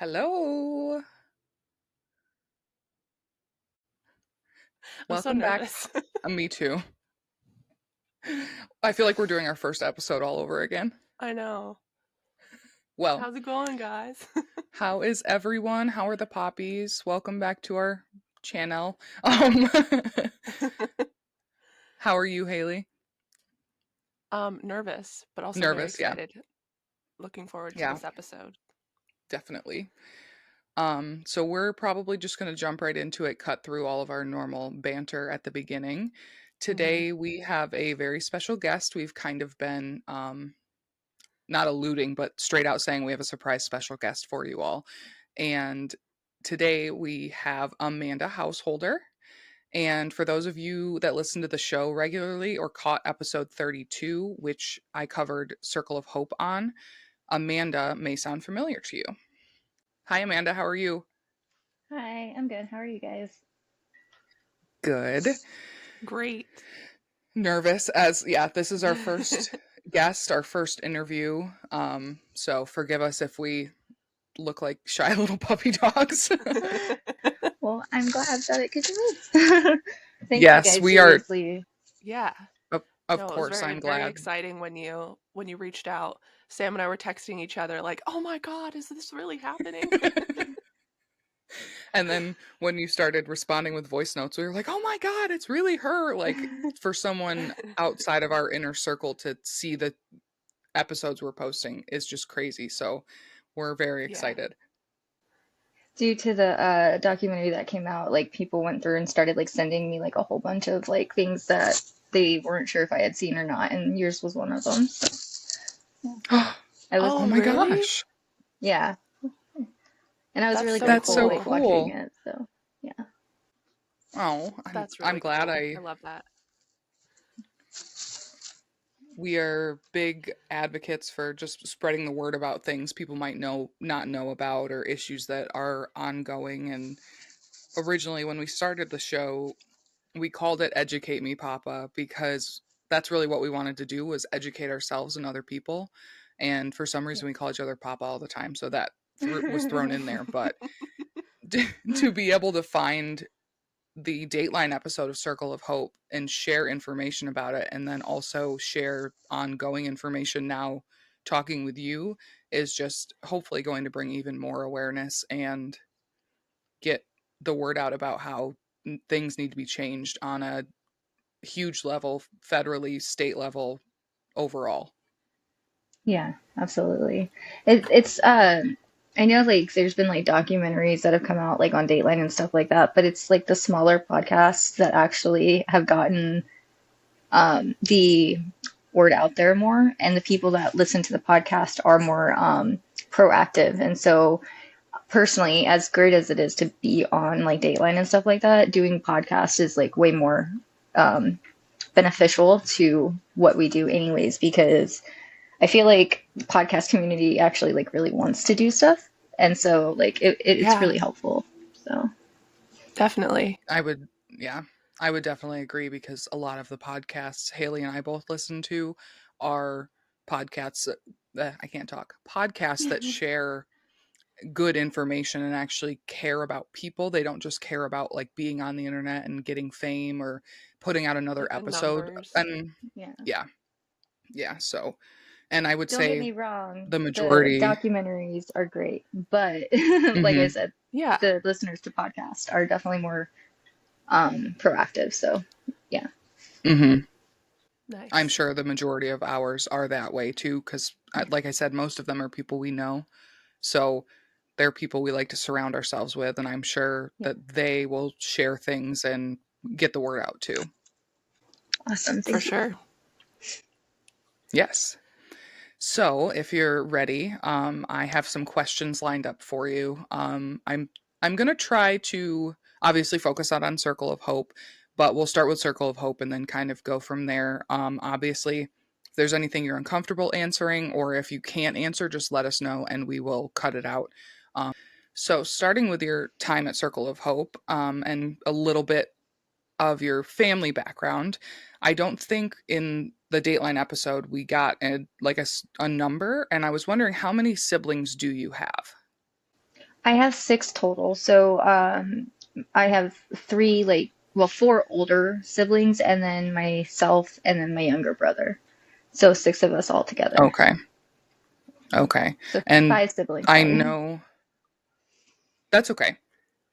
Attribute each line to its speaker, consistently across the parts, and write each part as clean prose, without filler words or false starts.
Speaker 1: Hello.
Speaker 2: I'm so
Speaker 1: Welcome back.
Speaker 2: nervous.
Speaker 1: Me too. I feel like we're doing our first episode all over again.
Speaker 2: I know.
Speaker 1: Well,
Speaker 2: How's it going, guys?
Speaker 1: how is everyone? How are the poppies? Welcome back to our channel. Um, how are you, Haley?
Speaker 2: Nervous, but also very
Speaker 1: Nervous, yeah.
Speaker 2: excited. Looking forward to
Speaker 1: Yeah,
Speaker 2: this episode.
Speaker 1: definitely. So we're probably just going to jump right into it, cut through all of our normal banter at the beginning.
Speaker 2: hmm
Speaker 1: Today we have a very special guest. We've kind of been not alluding, but straight out saying we have a surprise special guest for you all. And today we have Amanda Householder. And for those of you that listen to the show regularly or caught episode 32, which I covered Circle of Hope on, Amanda may sound familiar to you. Hi, Amanda. How are you?
Speaker 3: Hi, I'm good. How are you guys?
Speaker 1: Good.
Speaker 2: Great.
Speaker 1: Nervous as, yeah, this is our first guest, our first interview. So forgive us if we look like shy little puppy dogs.
Speaker 3: Well, I'm glad that it could do. Thank you
Speaker 1: Yes,
Speaker 3: guys,
Speaker 1: we are.
Speaker 3: seriously.
Speaker 2: Yeah.
Speaker 1: Of
Speaker 2: No, it was
Speaker 1: course,
Speaker 2: very,
Speaker 1: I'm
Speaker 2: very
Speaker 1: glad.
Speaker 2: exciting when you reached out. Sam and I were texting each other like, "Oh my God, is this really happening?"
Speaker 1: And then when you started responding with voice notes, we were like, oh my God, it's really her. Like, for someone outside of our inner circle to see the episodes we're posting is just crazy. So we're very
Speaker 2: Yeah.
Speaker 1: excited.
Speaker 3: Due to the documentary that came out, like people went through and started like sending me like a whole bunch of like things that they weren't sure if I had seen or not, and yours was one of them. So yeah. I was,
Speaker 1: Oh
Speaker 2: Oh,
Speaker 1: my
Speaker 2: really?
Speaker 1: gosh.
Speaker 3: yeah, and I was
Speaker 2: That's
Speaker 3: really
Speaker 2: so
Speaker 1: That's
Speaker 3: grateful
Speaker 1: so
Speaker 3: like
Speaker 2: cool.
Speaker 3: watching
Speaker 1: cool.
Speaker 3: it. So yeah.
Speaker 1: Oh,
Speaker 2: That's
Speaker 1: I'm
Speaker 2: really
Speaker 1: glad
Speaker 2: cool. I love that.
Speaker 1: we are big advocates for just spreading the word about things people might not know about or issues that are ongoing. And originally when we started the show, we called it Educate Me Papa because that's really what we wanted to do, was educate ourselves and other people. And for some reason we call each other Papa all the time, so that was thrown in there. But to be able to find the Dateline episode of Circle of Hope and share information about it, and then also share ongoing information now talking with you, is just hopefully going to bring even more awareness and get the word out about how things need to be changed on a huge level, federally, state level, overall.
Speaker 3: Yeah, absolutely. It's I know like there's been like documentaries that have come out like on Dateline and stuff like that, but it's like the smaller podcasts that actually have gotten the word out there more, and the people that listen to the podcast are more proactive. And so personally, as great as it is to be on like Dateline and stuff like that, doing podcasts is like way more um beneficial to what we do anyways, because I feel like the podcast community actually like really wants to do stuff, and so like it's
Speaker 2: Yeah,
Speaker 3: really helpful. So
Speaker 2: definitely.
Speaker 1: I would, yeah, I would definitely agree, because a lot of the podcasts Haley and I both listen to are podcasts I can't talk, podcasts that share good information and actually care about people. They don't just care about like being on the internet and getting fame or putting out another
Speaker 2: Like the
Speaker 1: episode.
Speaker 2: numbers.
Speaker 1: And
Speaker 3: yeah,
Speaker 1: yeah, yeah. So, and I would
Speaker 3: don't get
Speaker 1: say
Speaker 3: me wrong,
Speaker 1: the
Speaker 3: the
Speaker 1: majority.
Speaker 3: documentaries are great, but like I
Speaker 1: Hmm.
Speaker 3: said,
Speaker 2: Yeah.
Speaker 3: the listeners to podcast are definitely more proactive. So yeah.
Speaker 1: Hmm. I'm
Speaker 2: Nice.
Speaker 1: sure the majority of ours are that way too, because, like I said, most of them are people we know. So they're people we like to surround ourselves with, and I'm sure
Speaker 3: Yeah,
Speaker 1: that they will share things and get the word out too.
Speaker 3: awesome,
Speaker 2: For
Speaker 3: thank you.
Speaker 2: sure.
Speaker 1: Yes. So if you're ready, I have some questions lined up for you. I'm gonna try to obviously focus on Circle of Hope, but we'll start with Circle of Hope and then kind of go from there. Obviously, if there's anything you're uncomfortable answering, or if you can't answer, just let us know and we will cut it out. So starting with your time at Circle of Hope, and a little bit of your family background. I don't think in the Dateline episode we got a number, and I was wondering, how many siblings do you have?
Speaker 3: I have six total. So I have three, like, well, four older siblings, and then myself, and then my younger brother. So six of us all together.
Speaker 1: Okay. Okay.
Speaker 3: So
Speaker 1: And
Speaker 3: five siblings,
Speaker 1: I
Speaker 3: sorry.
Speaker 1: know that's okay.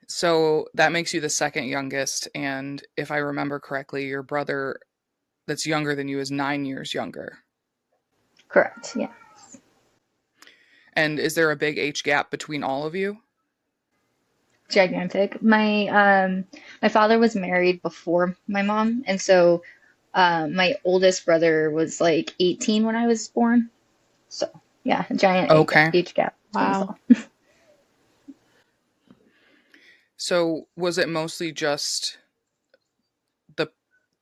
Speaker 1: So that makes you the second youngest. And if I remember correctly, your brother that's younger than you is 9 years younger.
Speaker 3: Correct. Yeah.
Speaker 1: And is there a big age gap between all of you?
Speaker 3: Gigantic. My father was married before my mom, and so my oldest brother was like 18 when I was born. So yeah, a giant
Speaker 1: Okay.
Speaker 3: age gap between us
Speaker 2: Wow.
Speaker 3: all.
Speaker 1: So was it mostly just the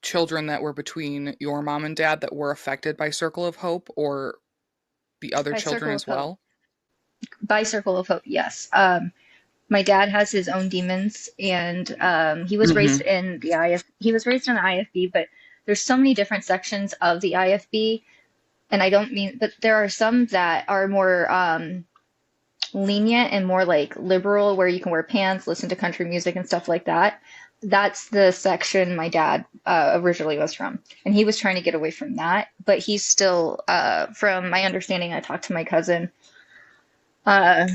Speaker 1: children that were between your mom and dad that were affected by Circle of Hope, or the other
Speaker 3: By
Speaker 1: children
Speaker 3: Circle of
Speaker 1: as
Speaker 3: Hope.
Speaker 1: well?
Speaker 3: By Circle of Hope, yes. My dad has his own demons, and he was raised
Speaker 1: Mm-hmm.
Speaker 3: in the IF. He was raised in the IFB, but there's so many different sections of the IFB, and I don't mean, but there are some that are more lenient and more like liberal, where you can wear pants, listen to country music, and stuff like that. That's the section my dad originally was from, and he was trying to get away from that. But he's still, from my understanding, I talked to my cousin uh,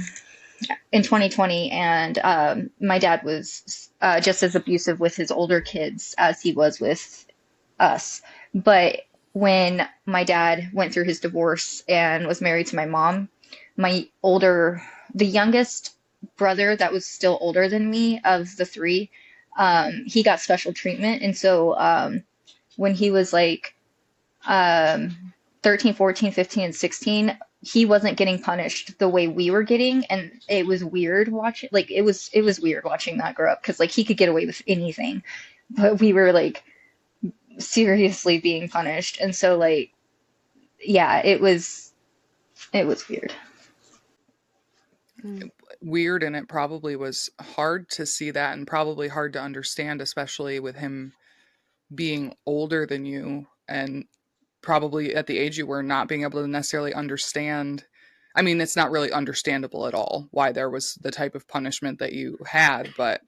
Speaker 3: in 2020, and my dad was just as abusive with his older kids as he was with us. But when my dad went through his divorce and was married to my mom, my older, the youngest brother that was still older than me of the three, he got special treatment. And so when he was like um, 13, 14, 15, and 16, he wasn't getting punished the way we were getting. And it was weird watching, like, it was weird watching that grow up because, like, he could get away with anything. But we were, like, seriously being punished. And so, like, yeah, it was weird.
Speaker 2: Mm.
Speaker 1: Weird, and it probably was hard to see that and probably hard to understand, especially with him being older than you and probably at the age you were not being able to necessarily understand. I mean, it's not really understandable at all why there was the type of punishment that you had, but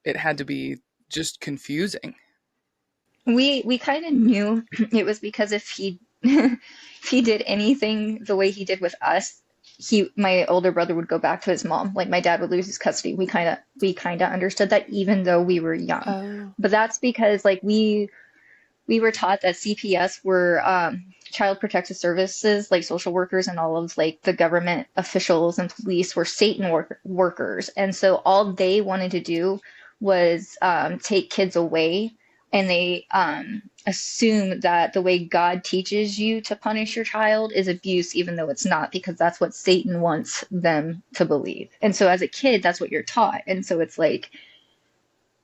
Speaker 1: it had to be just confusing.
Speaker 3: We kind of knew it was because if he if he did anything the way he did with us, he my older brother would go back to his mom. Like my dad would lose his custody. We kind of understood that even though we were young.
Speaker 2: Oh.
Speaker 3: But that's because like we were taught that CPS were child protective services, like social workers and all of like the government officials and police were Satan workers. And so all they wanted to do was take kids away. And they assume that the way God teaches you to punish your child is abuse, even though it's not, because that's what Satan wants them to believe. And so as a kid, that's what you're taught. And so it's like,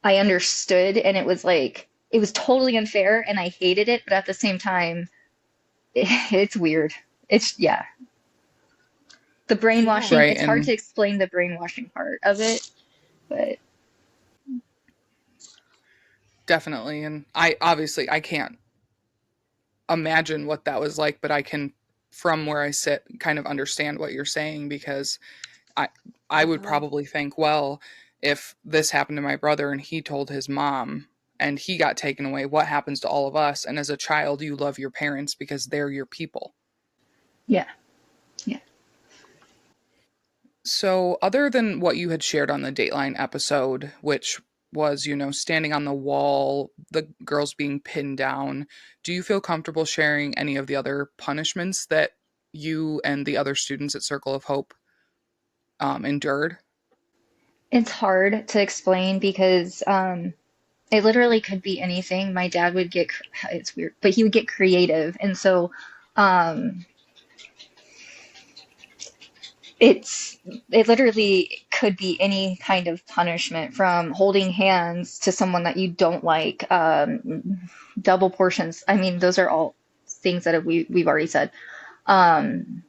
Speaker 3: I understood, and it was like it was totally unfair, and I hated it, but at the same time, it's weird. It's yeah, the
Speaker 2: Yeah.
Speaker 3: brainwashing.
Speaker 1: Right.
Speaker 3: It's hard
Speaker 1: And
Speaker 3: to explain the brainwashing part of it, but
Speaker 1: definitely. And I can't imagine what that was like, but I can, from where I sit, kind of understand what you're saying because I I would
Speaker 2: Definitely.
Speaker 1: probably think, well, if this happened to my brother and he told his mom and he got taken away, what happens to all of us? And as a child, you love your parents because they're your people.
Speaker 3: yeah, yeah.
Speaker 1: So, other than what you had shared on the Dateline episode, which was, standing on the wall, the girls being pinned down, do you feel comfortable sharing any of the other punishments that you and the other students at Circle of Hope endured?
Speaker 3: It's hard to explain because it literally could be anything. My dad would get it's weird, but he would get creative, and so um, it literally could be any kind of punishment from holding hands to someone that you don't like, double portions. I mean, those are all things that we've already said. Um,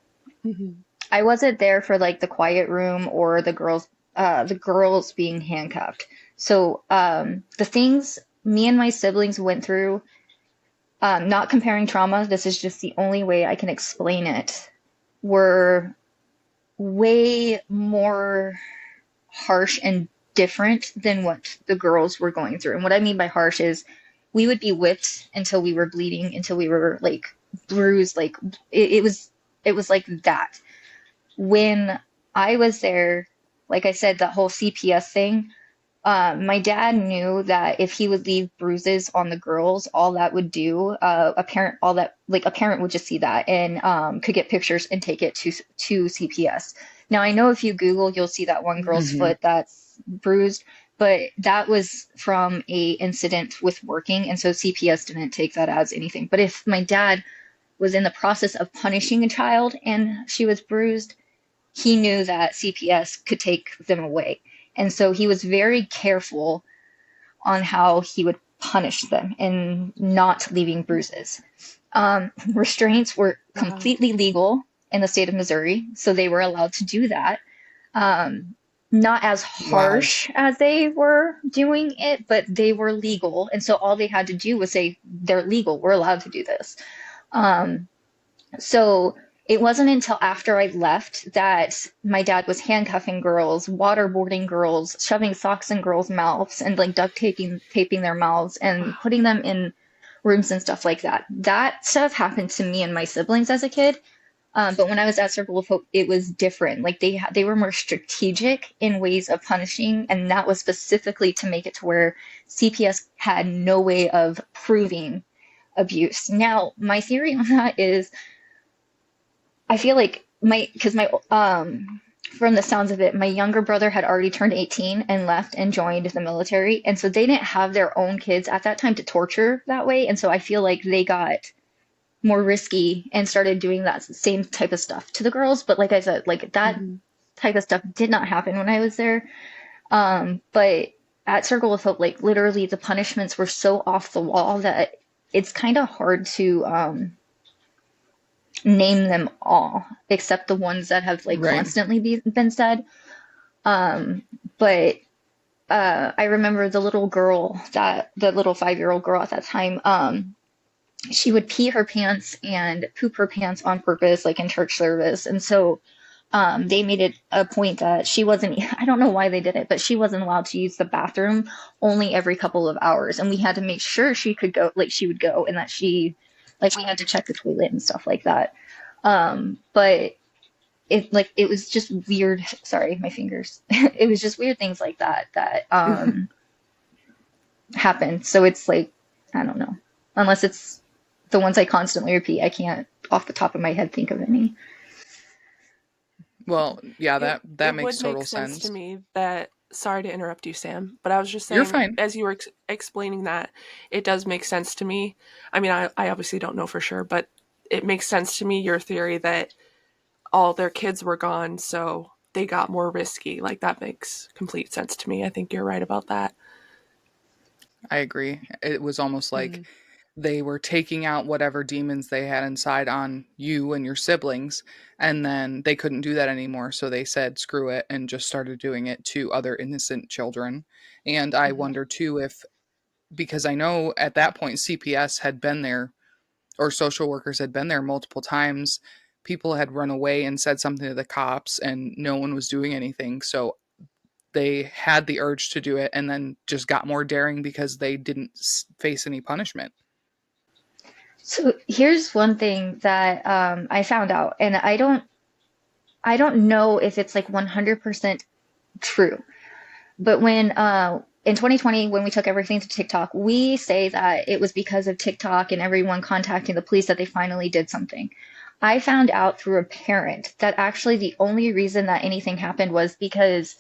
Speaker 2: Hmm.
Speaker 3: I wasn't there for like the quiet room or the girls being handcuffed. So the things me and my siblings went through, not comparing trauma, this is just the only way I can explain it, were way more. harsh and different than what the girls were going through. And what I mean by harsh is we would be whipped until we were bleeding, until we were like bruised, like it was like that. When I was there, like I said, that whole CPS thing, my dad knew that if he would leave bruises on the girls, all that would do, a parent would just see that and could get pictures and take it to CPS. Now I know if you Google, you'll see that one girl's
Speaker 1: Hmm.
Speaker 3: foot that's bruised, but that was from a incident with working, and so CPS didn't take that as anything. But if my dad was in the process of punishing a child and she was bruised, he knew that CPS could take them away. And so he was very careful on how he would punish them and not leaving bruises. Restraints were
Speaker 2: Wow.
Speaker 3: completely legal in the state of Missouri, so they were allowed to do that. Um, Not as
Speaker 1: Wow.
Speaker 3: harsh as they were doing it, but they were legal. And so all they had to do was say, they're legal, we're allowed to do this. Um, so it wasn't until after I left that my dad was handcuffing girls, waterboarding girls, shoving socks in girls' mouths, and like duct taping their mouths and
Speaker 2: Wow.
Speaker 3: putting them in rooms and stuff like that. That stuff happened to me and my siblings as a kid. But when I was at Circle of Hope, it was different. Like they were more strategic in ways of punishing, and that was specifically to make it to where CPS had no way of proving abuse. Now, my theory on that is I feel like because from the sounds of it, my younger brother had already turned 18 and left and joined the military. And so they didn't have their own kids at that time to torture that way. And so I feel like they got more risky and started doing that same type of stuff to the girls. But like I said, like that
Speaker 2: Hmm.
Speaker 3: type of stuff did not happen when I was there. But at Circle of Hope, like literally the punishments were so off the wall that it's kind of hard to name them all, except the ones that have like
Speaker 1: Right.
Speaker 3: constantly been said. Um, but I remember the little 5-year-old girl at that time. She would pee her pants and poop her pants on purpose, like in church service, and so they made it a point that she wasn't. I don't know why they did it, but she wasn't allowed to use the bathroom only every couple of hours, and we had to make sure she could go, like she would go, and that like we had to check the toilet and stuff like that. But it was just weird. Sorry, my fingers. It was just weird things like that happened. So it's like I don't know, unless it's the ones I constantly repeat. I can't off the top of my head think of any.
Speaker 1: Well, yeah,
Speaker 2: It
Speaker 1: that
Speaker 2: it
Speaker 1: makes
Speaker 2: would make
Speaker 1: total
Speaker 2: sense to
Speaker 1: sense.
Speaker 2: me that, sorry to interrupt you, Sam, but I was just
Speaker 1: You're
Speaker 2: saying,
Speaker 1: fine.
Speaker 2: as you were explaining that, it does make sense to me. I mean, I obviously don't know for sure, but it makes sense to me, your theory that all their kids were gone, so they got more risky. Like, that makes complete sense to me. I think you're right about that.
Speaker 1: I agree. It was almost like
Speaker 2: Mm.
Speaker 1: they were taking out whatever demons they had inside on you and your siblings, and then they couldn't do that anymore. So they said, screw it, and just started doing it to other innocent children. And I
Speaker 2: Hmm.
Speaker 1: wonder too if, because I know at that point CPS had been there or social workers had been there multiple times. People had run away and said something to the cops, and no one was doing anything. So they had the urge to do it and then just got more daring because they didn't face any punishment.
Speaker 3: So here's one thing that I found out, and I don't know if it's like 100% true, but when in 2020 when we took everything to TikTok, we say that it was because of TikTok and everyone contacting the police that they finally did something. I found out through a parent that actually the only reason that anything happened was because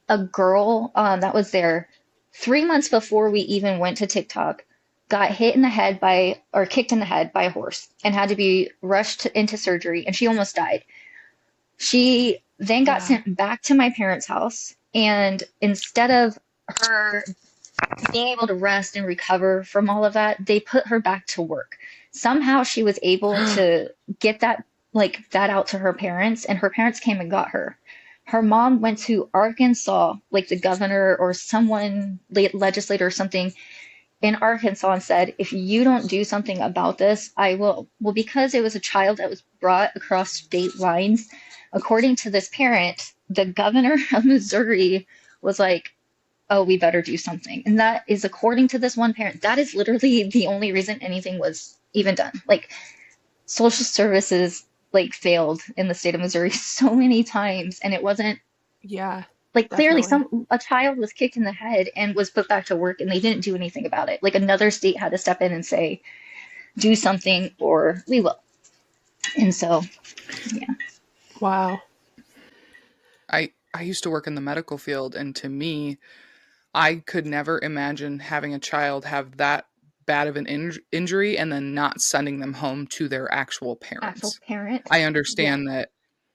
Speaker 3: a girl that was there 3 months before we even went to TikTok got hit in the head by, or kicked in the head by a horse and had to be rushed into surgery, and she almost died. She then got
Speaker 2: Wow.
Speaker 3: sent back to my parents' house, and instead of her being able to rest and recover from all of that, they put her back to work. Somehow she was able to get that out to her parents, and her parents came and got her. Her mom went to Arkansas, like the governor or someone, legislator or something in Arkansas, and said, if you don't do something about this, I will. Well, because it was a child that was brought across state lines, according to this parent, the governor of Missouri was like, oh, we better do something. And that is, according to this one parent, that is literally the only reason anything was even done. Like, social services like failed in the state of Missouri so many times, and it wasn't
Speaker 2: Yeah,
Speaker 3: like, clearly
Speaker 2: definitely.
Speaker 3: some a child was kicked in the head and was put back to work, and they didn't do anything about it. Like, another state had to step in and say, do something or we will. And so, yeah.
Speaker 2: Wow.
Speaker 1: I used to work in the medical field, and to me, I could never imagine having a child have that bad of an injury and then not sending them home to their actual
Speaker 3: Actual
Speaker 1: parents.
Speaker 3: parent.
Speaker 1: I
Speaker 3: Yeah.
Speaker 1: understand that,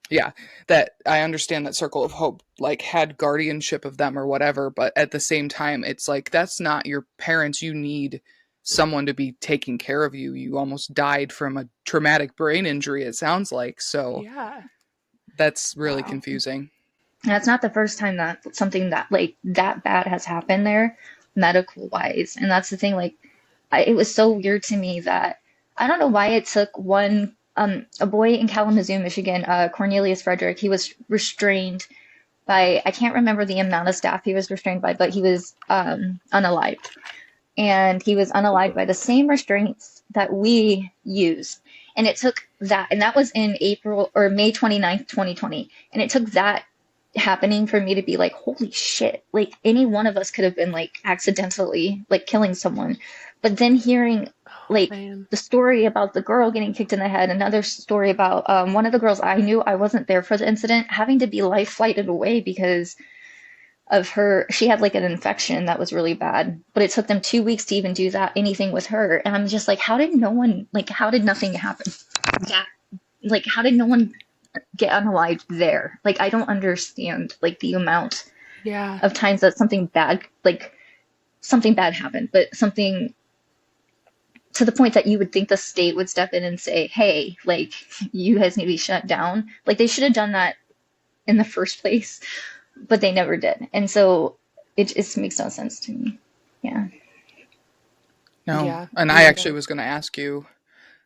Speaker 1: yeah, that I understand that Circle of Hope like had guardianship of them or whatever, but at the same time, it's like that's not your parents. You need someone to be taking care of you. You almost died from a traumatic brain injury, it sounds like. So
Speaker 2: Yeah.
Speaker 1: that's really
Speaker 2: Wow.
Speaker 1: confusing.
Speaker 3: And it's not the first time that something that like that bad has happened there, medical wise. And that's the thing, like, it was so weird to me that I don't know why it took one a boy in Kalamazoo, Michigan, Cornelius Frederick. He was restrained by, I can't remember the amount of staff he was restrained by, but he was unalived. And he was unalived by the same restraints that we use. And it took that, and that was in April or May 29th, 2020. And it took that happening for me to be like, holy shit, like any one of us could have been like accidentally like killing someone. But then hearing
Speaker 2: Oh,
Speaker 3: like
Speaker 2: man.
Speaker 3: the story about the girl getting kicked in the head, another story about one of the girls I knew, I wasn't there for the incident, having to be life flighted away because of her, she had like an infection that was really bad, but it took them 2 weeks to even do that anything with her. And I'm just like, how did no one, like, how did nothing happen? That, like, how did no one get unalived there? Like, I don't understand like the amount
Speaker 2: Yeah.
Speaker 3: of times that something bad, like something bad happened, but something to the point that you would think the state would step in and say, hey, like, you guys need to be shut down. Like, they should have done that in the first place, but they never did. And so it just makes no sense to me. Yeah.
Speaker 1: No.
Speaker 2: Yeah.
Speaker 1: And I
Speaker 2: Me
Speaker 1: actually
Speaker 2: either.
Speaker 1: was going to ask you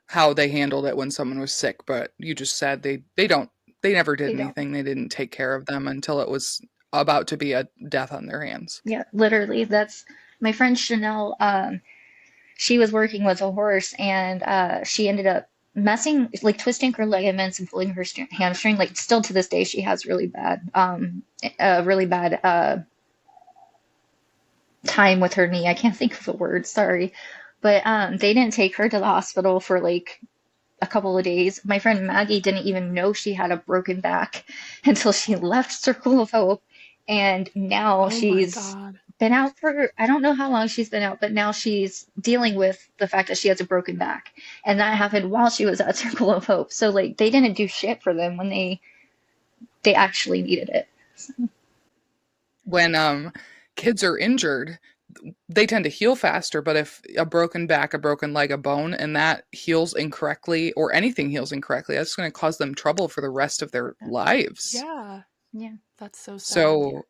Speaker 1: how they handled it when someone was sick, but you just said they don't they never did
Speaker 3: They don't.
Speaker 1: anything. They didn't take care of them until it was about to be a death on their hands.
Speaker 3: Yeah, literally. That's my friend Chanel. She was working with a horse, and she ended up messing, like twisting her ligaments and pulling her hamstring. Like, still to this day, she has really bad time with her knee. I can't think of the word, sorry. But they didn't take her to the hospital for like a couple of days. My friend Maggie didn't even know she had a broken back until she left Circle of Hope. And now
Speaker 2: Oh my
Speaker 3: she's
Speaker 2: God.
Speaker 3: been out for, I don't know how long she's been out, but now she's dealing with the fact that she has a broken back. And that happened while she was at Circle of Hope. So like they didn't do shit for them when they actually needed it. So,
Speaker 1: When kids are injured, they tend to heal faster, but if a broken back, a broken leg, a bone, and that heals incorrectly or anything heals incorrectly, that's going to cause them trouble for the rest of their lives.
Speaker 2: Yeah.
Speaker 3: yeah.
Speaker 2: That's so sad.
Speaker 1: So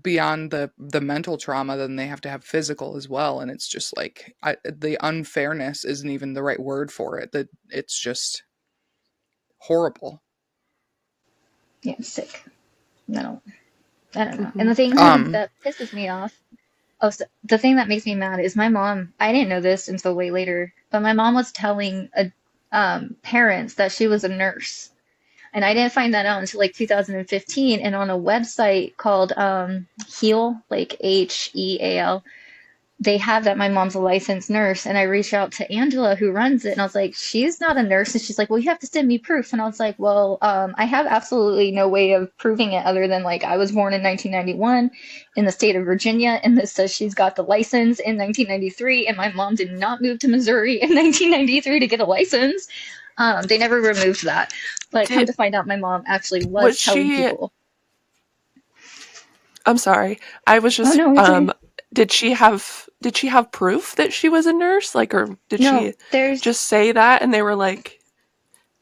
Speaker 1: beyond the mental trauma, then they have to have physical as well, and it's just like the unfairness isn't even the right word for it. That it's just horrible.
Speaker 3: Yeah, sick. No, I don't know. And
Speaker 2: Hmm.
Speaker 3: the thing
Speaker 1: Um,
Speaker 3: that pisses me off, oh, so the thing that makes me mad is my mom. I didn't know this until way later, but my mom was telling parents that she was a nurse. And I didn't find that out until like 2015. And on a website called Heal, like HEAL, they have that my mom's a licensed nurse. And I reached out to Angela, who runs it, and I was like, she's not a nurse. And she's like, well, you have to send me proof. And I was like, well, I have absolutely no way of proving it other than like I was born in 1991 in the state of Virginia, and this says she's got the license in 1993, and my mom did not move to Missouri in 1993 to get a license. They never removed that. But come to
Speaker 2: Did
Speaker 3: find out, my mom actually
Speaker 2: was
Speaker 3: was telling
Speaker 2: she
Speaker 3: people.
Speaker 2: I'm sorry. I was
Speaker 3: Oh
Speaker 2: just
Speaker 3: no, it's okay.
Speaker 2: did she have proof that she was a nurse? Like, or did
Speaker 3: No,
Speaker 2: she
Speaker 3: there's.
Speaker 2: just say that and they were like,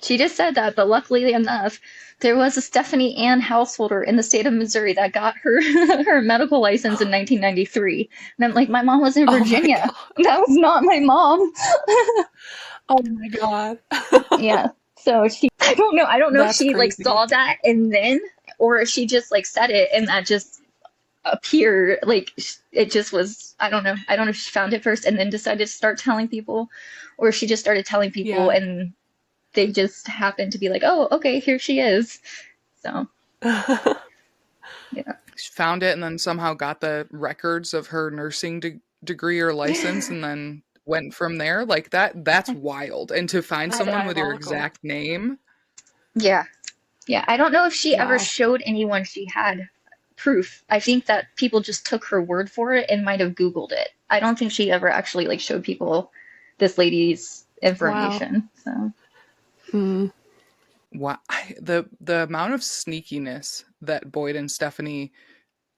Speaker 3: She just said that, but luckily enough, there was a Stephanie Ann householder in the state of Missouri that got her her medical license in 1993. And I'm like, my mom was in
Speaker 2: "Oh my
Speaker 3: Virginia.
Speaker 2: God.
Speaker 3: That was not my mom.
Speaker 2: Oh my God."
Speaker 3: Yeah. So she, I don't know. I don't know if
Speaker 2: That's
Speaker 3: she like
Speaker 2: crazy.
Speaker 3: saw that and then or she just like said it and that just appeared, like it just was, I don't know if she found it first and then decided to start telling people, or she just started telling people
Speaker 2: Yeah.
Speaker 3: and they just happened to be like, oh, okay, here she is. So yeah.
Speaker 1: She found it and then somehow got the records of her nursing degree or license and then went from there. Like that's wild. And to find
Speaker 2: That's
Speaker 1: someone with your
Speaker 2: diabolical.
Speaker 1: exact name,
Speaker 3: Yeah. Yeah. I don't know if she ever
Speaker 2: Wow.
Speaker 3: showed anyone she had proof. I think that people just took her word for it and might have Googled it. I don't think she ever actually like showed people this lady's
Speaker 2: Wow.
Speaker 3: information. So
Speaker 2: Mm.
Speaker 1: what the amount of sneakiness that Boyd and Stephanie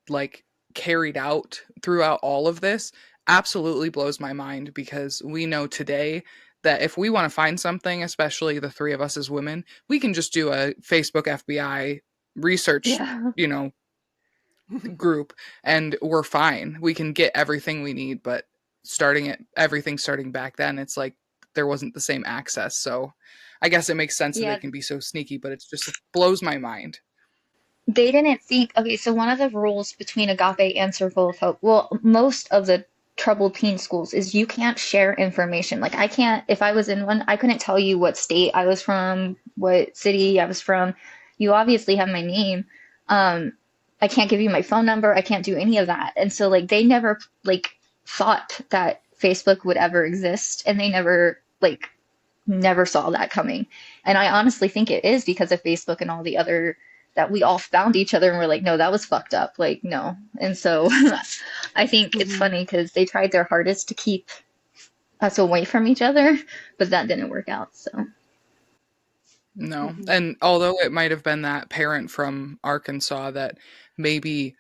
Speaker 1: like carried out throughout all of this absolutely blows my mind, because we know today that if we want to find something, especially the three of us as women, we can just do a Facebook FBI research,
Speaker 3: yeah.
Speaker 1: you know, group, and we're fine. We can get everything we need. But everything starting back then, it's like there wasn't the same access. So I guess it makes sense that they
Speaker 3: Yeah.
Speaker 1: can be so sneaky, but it blows my mind.
Speaker 3: They didn't think, okay, so one of the rules between Agape and Circle of Hope, well, most of the troubled teen schools is you can't share information. Like I can't, if I was in one, I couldn't tell you what state I was from, what city I was from. You obviously have my name. Um, I can't give you my phone number. I can't do any of that. And so like they never like thought that Facebook would ever exist, and they never saw that coming. And I honestly think it is because of Facebook and all the other, that we all found each other and we're like, no, that was fucked up. Like, no. And so I think it's
Speaker 2: Mhm.
Speaker 3: funny because they tried their hardest to keep us away from each other, but that didn't work out. So,
Speaker 1: No.
Speaker 2: Mhm.
Speaker 1: And although it might have been that parent from Arkansas that maybe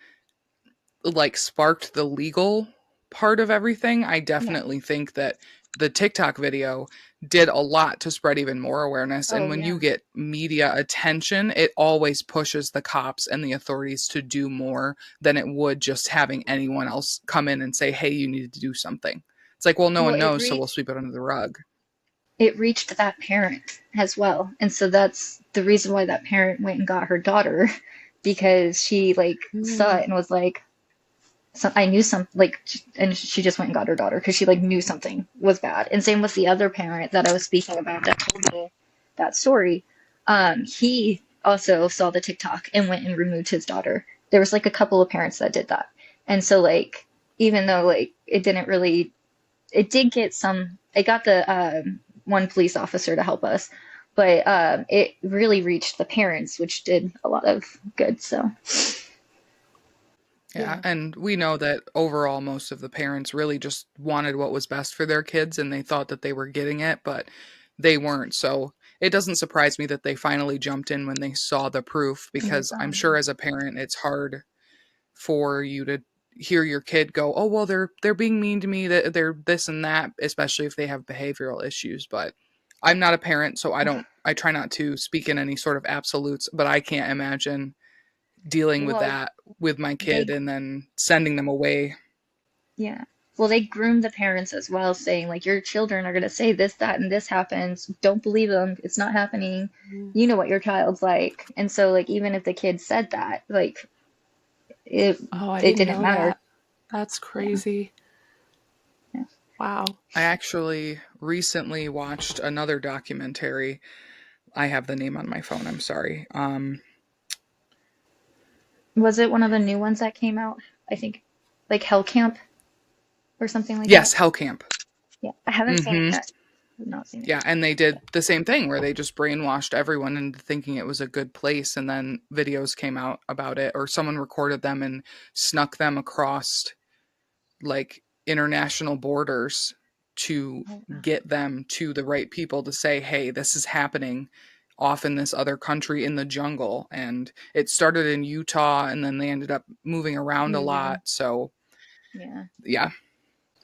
Speaker 1: like sparked the legal part of everything, I
Speaker 3: yeah.
Speaker 1: definitely think that the TikTok video did a lot to spread even more awareness. And
Speaker 3: Oh,
Speaker 1: when you
Speaker 3: yeah.
Speaker 1: get media attention, it always pushes the cops and the authorities to do more than it would just having anyone else come in and say, hey, you need to do something. It's like, well, no
Speaker 3: Well,
Speaker 1: one knows, so we'll sweep it under the rug.
Speaker 3: it reached that parent as well. And so that's the reason why that parent went and got her daughter because she like saw
Speaker 2: Mm.
Speaker 3: it and was like, so I knew some like, and she just went and got her daughter because she like knew something was bad. And same with the other parent that I was speaking about that told me that story. He also saw the TikTok and went and removed his daughter. There was like a couple of parents that did that. And so like, even though like it didn't really, it did get some, it got the one police officer to help us, but it really reached the parents, which did a lot of good. So
Speaker 1: Yeah,
Speaker 2: Yeah.
Speaker 1: and we know that overall most of the parents really just wanted what was best for their kids and they thought that they were getting it, but they weren't. So it doesn't surprise me that they finally jumped in when they saw the proof,
Speaker 3: and they
Speaker 1: because I'm
Speaker 3: found
Speaker 1: sure
Speaker 3: her.
Speaker 1: as a parent it's hard for you to hear your kid go, "Oh, well they're being mean to me, that they're this and that," especially if they have behavioral issues. But I'm not a parent, so I try not to speak in any sort of absolutes, but I can't imagine dealing with
Speaker 3: Well,
Speaker 1: that with my kid
Speaker 3: they
Speaker 1: and then sending them away.
Speaker 3: Yeah. Well, they groom the parents as well, saying like your children are gonna say this, that, and this happens. Don't believe them. It's not happening.
Speaker 2: Mhm.
Speaker 3: You know what your child's like. And so like even if the kid said that, like it
Speaker 2: Oh, I
Speaker 3: it
Speaker 2: didn't
Speaker 3: didn't
Speaker 2: know
Speaker 3: matter.
Speaker 2: that. That's
Speaker 3: Yeah.
Speaker 2: crazy.
Speaker 3: Yeah.
Speaker 2: Wow.
Speaker 1: I actually recently watched another documentary. I have the name on my phone, I'm sorry.
Speaker 3: Was it one of the new ones that came out? I think like Hell Camp or something like that.
Speaker 1: Yes, Hell Camp.
Speaker 3: Yeah. I haven't seen it
Speaker 1: Mhm.
Speaker 3: yet. I've not seen it
Speaker 1: Yeah,
Speaker 3: yet.
Speaker 1: and they did the same thing where they just brainwashed everyone into thinking it was a good place, and then videos came out about it, or someone recorded them and snuck them across like international borders to
Speaker 3: Oh, wow.
Speaker 1: get them to the right people to say, hey, this is happening off in this other country in the jungle. And it started in Utah and then they ended up moving around a
Speaker 3: Mm,
Speaker 1: lot. So,
Speaker 3: yeah.
Speaker 1: yeah.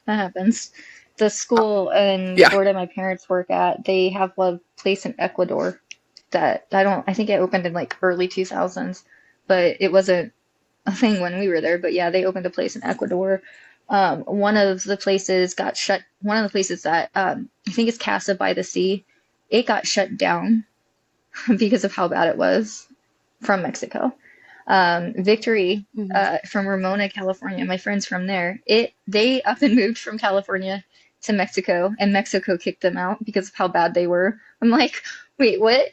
Speaker 3: That happens. The
Speaker 1: Uh,
Speaker 3: school in
Speaker 1: yeah.
Speaker 3: Florida my parents work at, they have a place in Ecuador that I think it opened in like early 2000s, but it wasn't a thing when we were there. But yeah, they opened a place in Ecuador. One of the places that I think it's Casa by the Sea, it got shut down because of how bad it was from Mexico. Victory,
Speaker 2: Hmm.
Speaker 3: from Ramona, California. My friends from there. They up and moved from California to Mexico, and Mexico kicked them out because of how bad they were. I'm like, wait, what?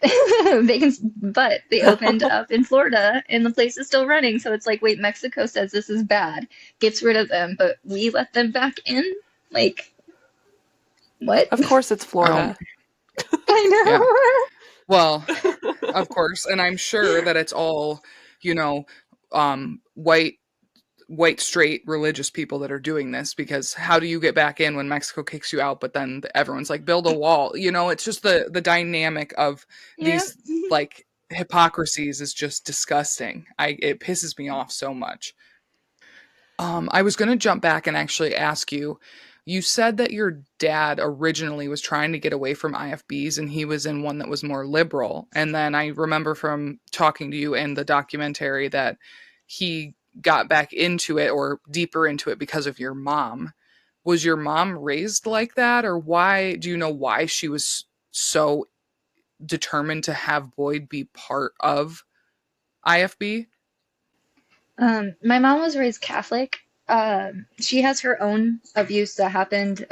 Speaker 3: But they opened up in Florida, and the place is still running. So it's like, wait, Mexico says this is bad, gets rid of them, but we let them back in. Like, what?
Speaker 2: Of course, it's
Speaker 1: Um,
Speaker 2: Florida.
Speaker 3: I
Speaker 1: yeah.
Speaker 3: know.
Speaker 1: Well, of course, and I'm sure that it's all, you know, white straight religious people that are doing this, because how do you get back in when Mexico kicks you out, but then everyone's like build a wall? It's just the dynamic of
Speaker 3: Yeah.
Speaker 1: these like hypocrisies is just disgusting. It pisses me off so much. I was going to jump back and actually ask you. You said that your dad originally was trying to get away from IFBs and he was in one that was more liberal. And then I remember from talking to you in the documentary that he got back into it or deeper into it because of your mom. Was your mom raised like that, or why do you know why she was so determined to have Boyd be part of IFB?
Speaker 3: My mom was raised Catholic. She has her own abuse that happened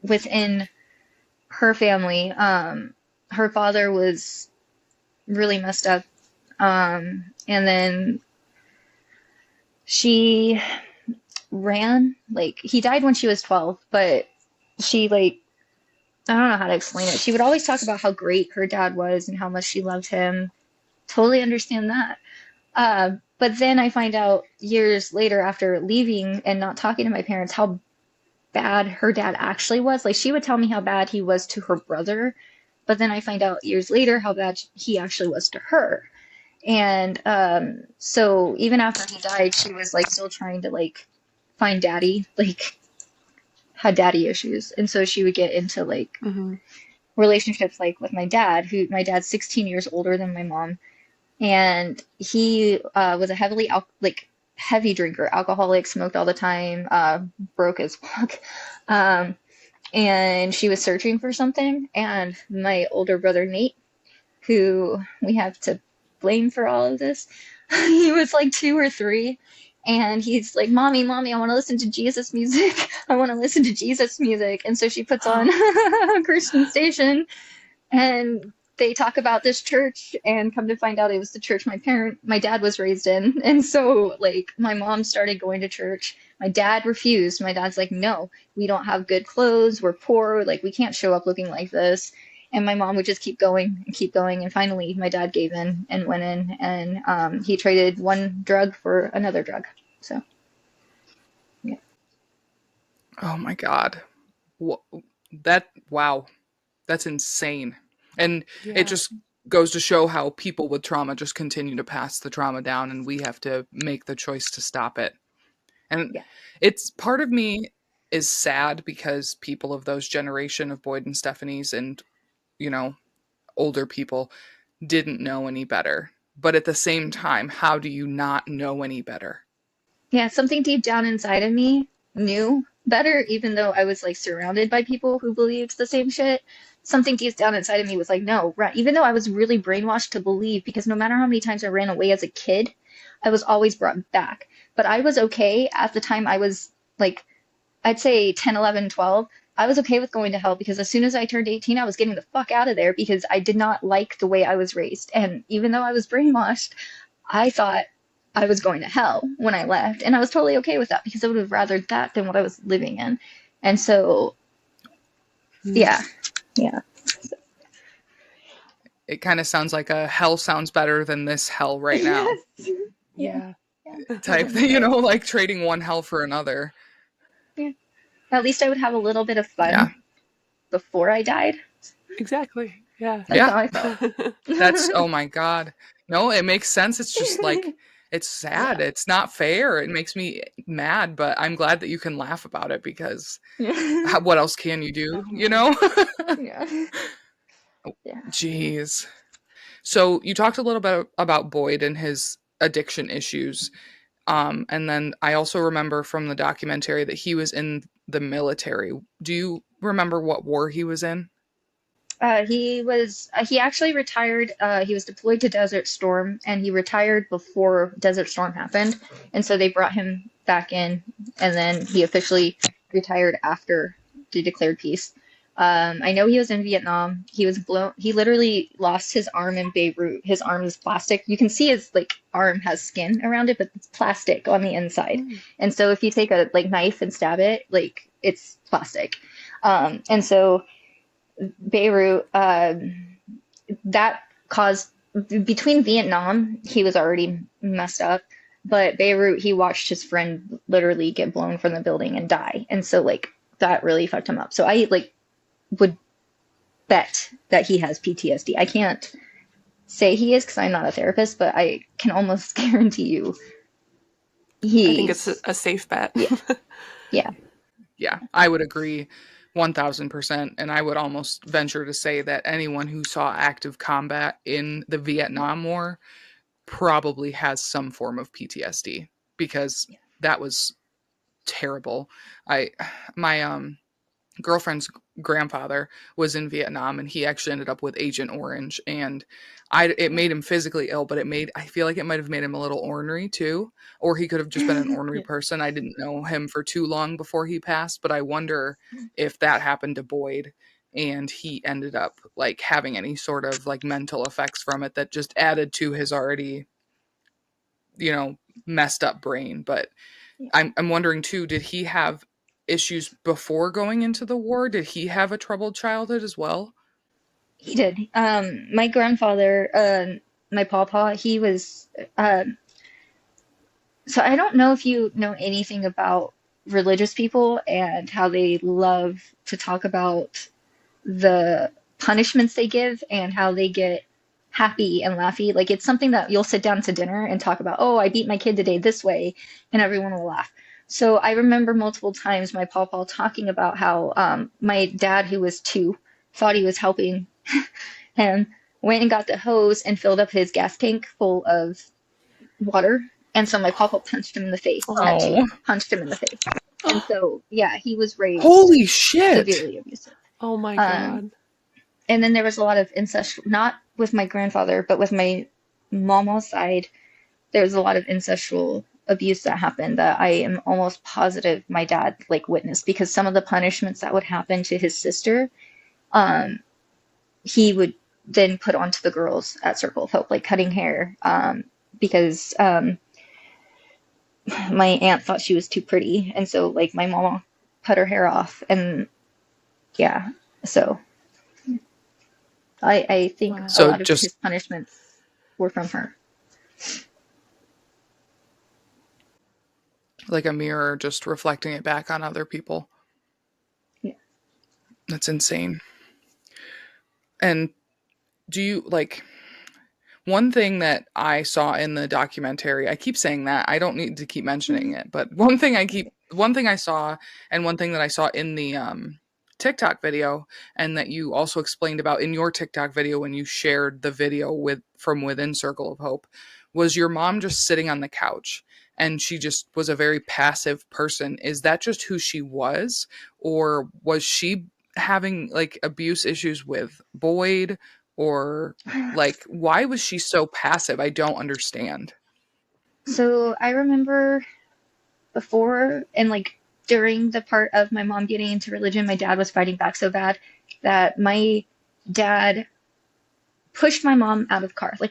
Speaker 3: within her family. Her father was really messed up. And then she ran, like, he died when she was 12, but she, like, I don't know how to explain it. She would always talk about how great her dad was and how much she loved him. Totally understand that. But then I find out years later after leaving and not talking to my parents how bad her dad actually was. Like she would tell me how bad he was to her brother, but then I find out years later how bad he actually was to her. And so even after he died, she was like still trying to like find daddy, like had daddy issues. And so she would get into like
Speaker 2: Hmm.
Speaker 3: relationships like with my dad's 16 years older than my mom, and he was a heavy drinker, alcoholic, smoked all the time, broke as fuck. Um, and she was searching for something, and my older brother Nate, who we have to blame for all of this, he was like 2 or 3. And he's like, Mommy, Mommy, I want to listen to Jesus music. I want to listen to Jesus music. And so she puts on a Christian station, and they talk about this church, and come to find out it was the church my dad was raised in. And so like my mom started going to church. My dad refused. My dad's like, no, we don't have good clothes, we're poor, like we can't show up looking like this. And my mom would just keep going and keep going, and finally my dad gave in and went in, and he traded one drug for another drug. So yeah.
Speaker 1: Oh my God. Wow. That's insane. And it
Speaker 2: Yeah.
Speaker 1: just goes to show how people with trauma just continue to pass the trauma down, and we have to make the choice to stop it. And
Speaker 3: Yeah.
Speaker 1: it's part of me is sad because people of those generation of Boyd and Stephanie's and, you know, older people didn't know any better. But at the same time, how do you not know any better?
Speaker 3: Yeah, something deep down inside of me knew better, even though I was like surrounded by people who believed the same shit. Something deep down inside of me was like, no, right. Even though I was really brainwashed to believe, because no matter how many times I ran away as a kid, I was always brought back. But I was okay at the time I was like, I'd say 10, 11, 12. I was okay with going to hell because as soon as I turned 18, I was getting the fuck out of there because I did not like the way I was raised. And even though I was brainwashed, I thought I was going to hell when I left. And I was totally okay with that because I would have rather that than what I was living in. And so,
Speaker 2: Mm.
Speaker 3: yeah, yeah.
Speaker 1: It kind of sounds like a hell sounds better than this hell right now
Speaker 3: Yes. Yeah,
Speaker 2: Yeah.
Speaker 3: yeah.
Speaker 1: type thing, like trading one hell for another.
Speaker 3: Yeah. At least I would have a little bit of
Speaker 1: Yeah.
Speaker 3: fun before I died.
Speaker 2: Exactly. Yeah.
Speaker 3: That's
Speaker 1: Yeah.
Speaker 3: how I felt.
Speaker 1: Oh my God. No, it makes sense. It's just like, it's sad.
Speaker 3: Yeah.
Speaker 1: It's not fair. It makes me mad, but I'm glad that you can laugh about it because
Speaker 3: Yeah.
Speaker 1: what else can you do,
Speaker 2: Definitely.
Speaker 3: Yeah. Yeah.
Speaker 1: Jeez. So you talked a little bit about Boyd and his addiction issues. And then I also remember from the documentary that he was in the military. Do you remember what war he was in?
Speaker 3: He actually retired. He was deployed to Desert Storm, and he retired before Desert Storm happened. And so they brought him back in, and then he officially retired after the declared peace. I know he was in Vietnam. He was blown. He literally lost his arm in Beirut. His arm is plastic. You can see his like arm has skin around it, but it's plastic on the inside.
Speaker 2: Mm.
Speaker 3: And so if you take a like knife and stab it, like it's plastic. And so Beirut, that caused between Vietnam, he was already messed up, but Beirut, he watched his friend literally get blown from the building and die, and so like that really fucked him up. So I like would bet that he has PTSD. I can't say he is because I'm not a therapist, but I can almost guarantee you
Speaker 2: I think it's
Speaker 3: he's
Speaker 2: a safe bet.
Speaker 3: yeah, yeah.
Speaker 1: Yeah, I would agree 1000%. And I would almost venture to say that anyone who saw active combat in the Vietnam War probably has some form of PTSD because that was terrible. I, my, girlfriend's grandfather was in Vietnam and he actually ended up with Agent Orange and it made him physically ill, but I feel like it might have made him a little ornery too, or he could have just been an ornery
Speaker 3: Yeah.
Speaker 1: person. I didn't know him for too long before he passed, but I wonder if that happened to Boyd and he ended up like having any sort of like mental effects from it that just added to his already, you know, messed up brain. But I'm wondering too, did he have issues before going into the war? Did he have a troubled childhood as well?
Speaker 3: He did. My grandfather, my pawpaw, he was. So I don't know if you know anything about religious people and how they love to talk about the punishments they give and how they get happy and laughy. Like it's something that you'll sit down to dinner and talk about, oh, I beat my kid today this way, and everyone will laugh. So I remember multiple times my pawpaw talking about how my dad, who was 2, thought he was helping him, went and got the hose and filled up his gas tank full of water. And so my papa punched him in the face at 2,
Speaker 1: Oh,
Speaker 3: punched him in the face. And so, yeah, he was raised
Speaker 1: holy shit.
Speaker 3: severely abusive.
Speaker 2: Oh my
Speaker 3: Um,
Speaker 2: God.
Speaker 3: and then there was a lot of incest, not with my grandfather, but with my mama's side. There was a lot of incestual abuse that happened that I am almost positive my dad like witnessed because some of the punishments that would happen to his sister, um, he would then put onto the girls at Circle of Hope, like cutting hair, because my aunt thought she was too pretty, and so like my mama cut her hair off, and yeah, so I think
Speaker 2: Wow.
Speaker 3: a
Speaker 1: So
Speaker 3: lot of his
Speaker 1: just
Speaker 3: punishments were from her.
Speaker 1: like a mirror, just reflecting it back on other people.
Speaker 3: Yeah.
Speaker 1: That's insane. And do you like one thing that I saw in the documentary? I keep saying that. I don't need to keep mentioning it, but one thing I saw and one thing that I saw in the TikTok video and that you also explained about in your TikTok video when you shared the video with from within Circle of Hope was your mom just sitting on the couch and she just was a very passive person. Is that just who she was or was she having like abuse issues with Boyd or like why was she so passive? I don't understand.
Speaker 3: So I remember before and like during the part of my mom getting into religion, my dad was fighting back so bad that my dad pushed my mom out of the car. Like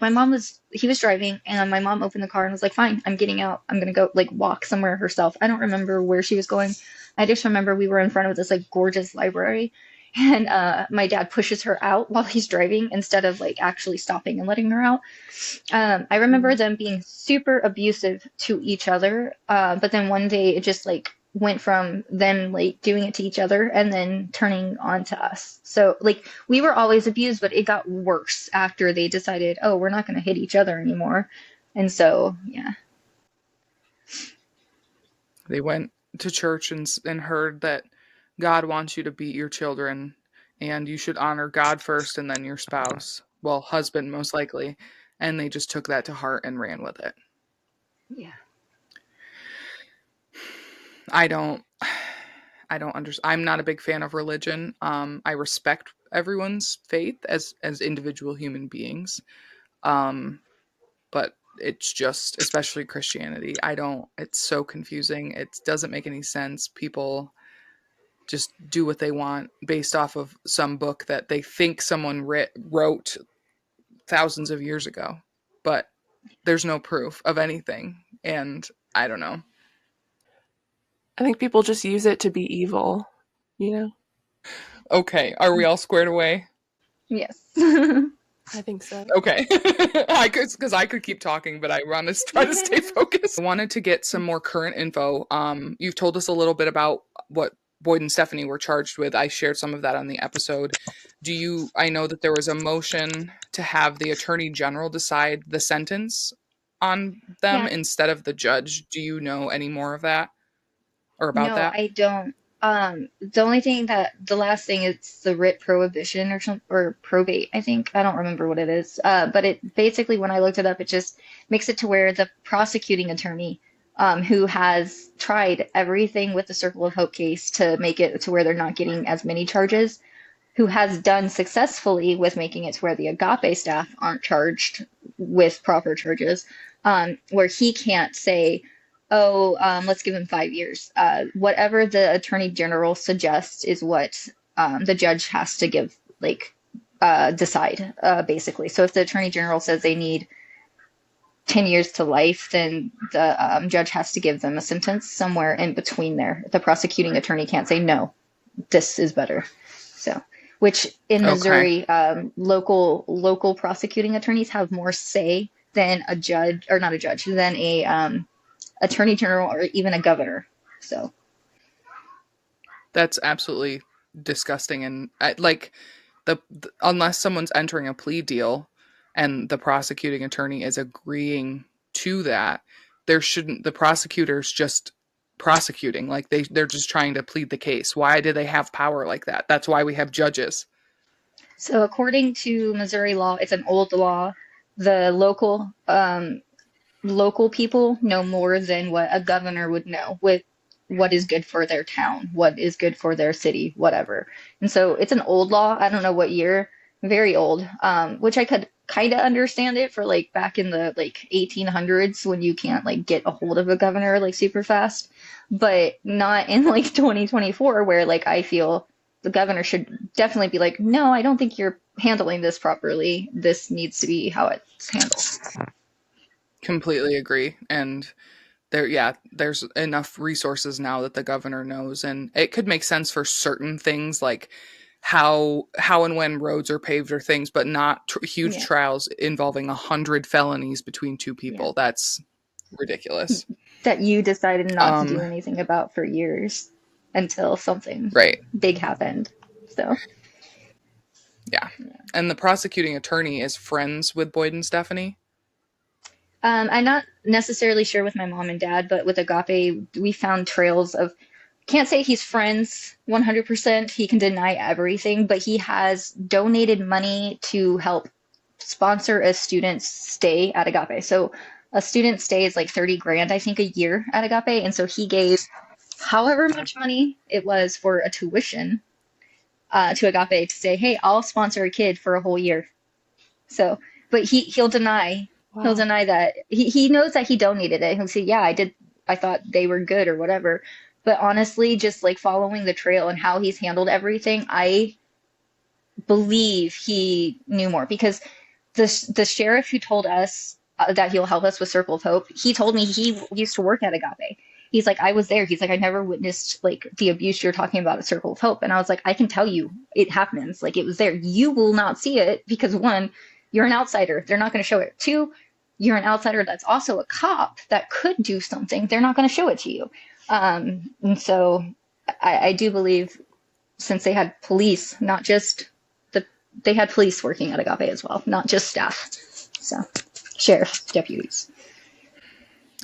Speaker 3: he was driving and my mom opened the car and was like, fine, I'm getting out. I'm going to go like walk somewhere herself. I don't remember where she was going. I just remember we were in front of this like gorgeous library and my dad pushes her out while he's driving instead of like actually stopping and letting her out. I remember
Speaker 2: Mm.
Speaker 3: them being super abusive to each other, but then one day it just like went from them like doing it to each other and then turning on to us. So like we were always abused, but it got worse after they decided, oh, we're not going to hit each other anymore. And so, yeah.
Speaker 1: They went to church and heard that God wants you to beat your children and you should honor God first and then your spouse. Well, husband most likely. And they just took that to heart and ran with it.
Speaker 3: Yeah.
Speaker 1: I don't I don't understand. I'm not a big fan of religion. I respect everyone's faith as individual human beings. Um, but it's just, especially Christianity, I don't, it's so confusing. It doesn't make any sense. People just do what they want based off of some book that they think someone wrote thousands of years ago, but there's no proof of anything. And I don't know.
Speaker 2: I think people just use it to be evil, you know?
Speaker 1: Okay, are we all squared away?
Speaker 3: Yes.
Speaker 2: I think so.
Speaker 1: Okay. Because I could keep talking, but I want to try to stay focused. I wanted to get some more current info. You've told us a little bit about what Boyd and Stephanie were charged with. I shared some of that on the episode. I know that there was a motion to have the attorney general decide the sentence on them
Speaker 3: Yeah.
Speaker 1: instead of the judge. Do you know any more of that or about
Speaker 3: No,
Speaker 1: that?
Speaker 3: I don't. The only thing that the last thing is the writ prohibition or some or probate, I think. I don't remember what it is. But it basically, when I looked it up, it just makes it to where the prosecuting attorney, who has tried everything with the Circle of Hope case to make it to where they're not getting as many charges, who has done successfully with making it to where the Agape staff aren't charged with proper charges, where he can't say, oh, let's give him 5 years. Whatever the attorney general suggests is what the judge has to give, like, decide, basically. So if the attorney general says they need 10 years to life, then the judge has to give them a sentence somewhere in between there. The prosecuting attorney can't say, no, this is better. So, which in Missouri, local prosecuting attorneys have more say than a judge, or not a judge, than a attorney general or even a governor. So
Speaker 1: That's absolutely disgusting. And like unless someone's entering a plea deal and the prosecuting attorney is agreeing to that, there shouldn't the prosecutors just prosecuting, like they're just trying to plead the case. Why do they have power like that? That's why we have judges.
Speaker 3: So according to Missouri law, it's an old law. The local people know more than what a governor would know with what is good for their town, what is good for their city, whatever. And so it's an old law. I don't know what year, very old, which I could kind of understand it for like back in the like 1800s when you can't like get a hold of a governor like super fast, but not in like 2024 where like I feel the governor should definitely be like, no, I don't think you're handling this properly. This needs to be how it's handled.
Speaker 1: Completely agree. And there's enough resources now that the governor knows, and it could make sense for certain things like how and when roads are paved or things, but not huge
Speaker 3: Yeah.
Speaker 1: trials involving 100 felonies between two
Speaker 3: Yeah.
Speaker 1: people. That's ridiculous.
Speaker 3: That you decided not to do
Speaker 1: Um,
Speaker 3: anything about for years until something
Speaker 1: right.
Speaker 3: big happened. So,
Speaker 1: Yeah.
Speaker 3: yeah.
Speaker 1: And the prosecuting attorney is friends with Boyd and Stephanie.
Speaker 3: I'm not necessarily sure with my mom and dad, but with Agape, we found trails of, can't say he's friends 100%. He can deny everything, but he has donated money to help sponsor a student's stay at Agape. So a student stay is like 30 grand, I think, a year at Agape. And so he gave however much money it was for a tuition to Agape to say, hey, I'll sponsor a kid for a whole year. So, but he'll deny. He'll
Speaker 2: Wow.
Speaker 3: deny that he knows that he donated it. He'll say, "Yeah, I did. I thought they were good or whatever." But honestly, just like following the trail and how he's handled everything, I believe he knew more because the sheriff who told us that he'll help us with Circle of Hope, he told me he used to work at Agape. He's like, I was there. He's like, I never witnessed like the abuse you're talking about at Circle of Hope. And I was like, I can tell you it happens. Like it was there. You will not see it because one, you're an outsider. They're not going to show it. Two, you're an outsider that's also a cop that could do something. They're not going to show it to you. And so I do believe since they had police, not just they had police working at Agape as well, not just staff. So sheriff, deputies.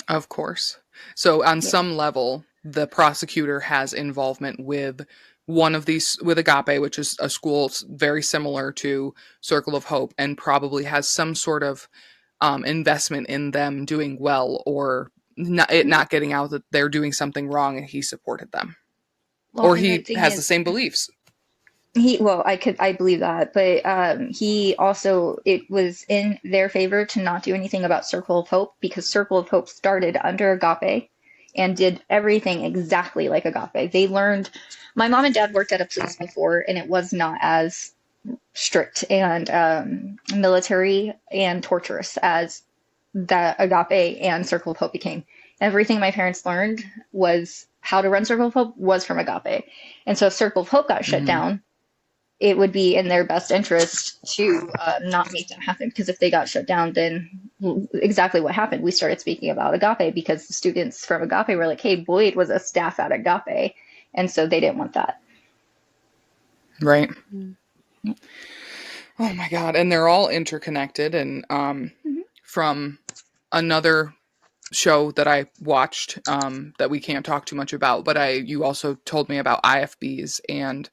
Speaker 1: Of course. So on
Speaker 3: Yeah.
Speaker 1: some level, the prosecutor has involvement with one of these, with Agape, which is a school very similar to Circle of Hope, and probably has some sort of investment in them doing well, or not getting out that they're doing something wrong and he supported them.
Speaker 3: Well,
Speaker 1: Or
Speaker 3: and the
Speaker 1: he
Speaker 3: thing
Speaker 1: has the
Speaker 3: is,
Speaker 1: same beliefs.
Speaker 3: I believe that, but he also, it was in their favor to not do anything about Circle of Hope because Circle of Hope started under Agape and did everything exactly like Agape. They learned, my mom and dad worked at a place before, and it was not as strict and military and torturous as that Agape and Circle of Hope became. Everything my parents learned was how to run Circle of Hope was from Agape. And so if Circle of Hope got shut
Speaker 1: Mm-hmm.
Speaker 3: down, it would be in their best interest to not make that happen. Because if they got shut down, then exactly what happened. We started speaking about Agape because the students from Agape were like, hey, Boyd was a staff at Agape. And so they didn't want that.
Speaker 1: Right.
Speaker 2: Mm.
Speaker 1: Oh my God. And they're all interconnected. And from another show that I watched that we can't talk too much about, but you also told me about IFBs and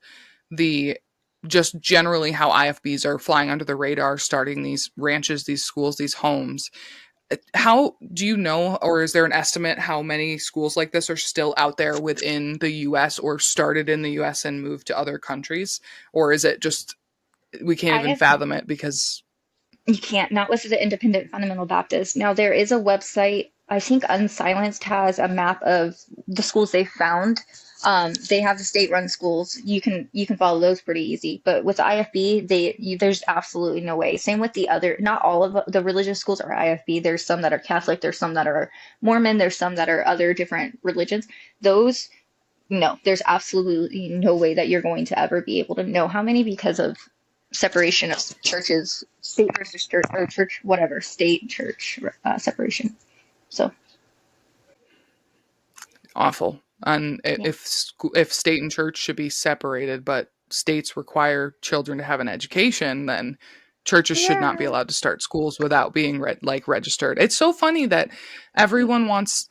Speaker 1: the just generally how IFBs are flying under the radar, starting these ranches, these schools, these homes. How do you know, or is there an estimate how many schools like this are still out there within the US or started in the US and moved to other countries? Or is it just we can't even
Speaker 3: IF,
Speaker 1: fathom it because
Speaker 3: you can't, not listed at Independent Fundamental Baptist. Now, there is a website, I think Unsilenced has a map of the schools they found. They have the state-run schools. You can follow those pretty easy. But with IFB, there's absolutely no way. Same with the other, not all of the religious schools are IFB. There's some that are Catholic. There's some that are Mormon. There's some that are other different religions. Those, no, there's absolutely no way that you're going to ever be able to know how many because of separation of churches, state versus church, or church, whatever, state, church separation. So,
Speaker 1: awful. And
Speaker 3: yeah.
Speaker 1: if state and church should be separated, but states require children to have an education, then churches should not be
Speaker 3: Yeah.
Speaker 1: allowed to start schools without being registered. It's so funny that everyone wants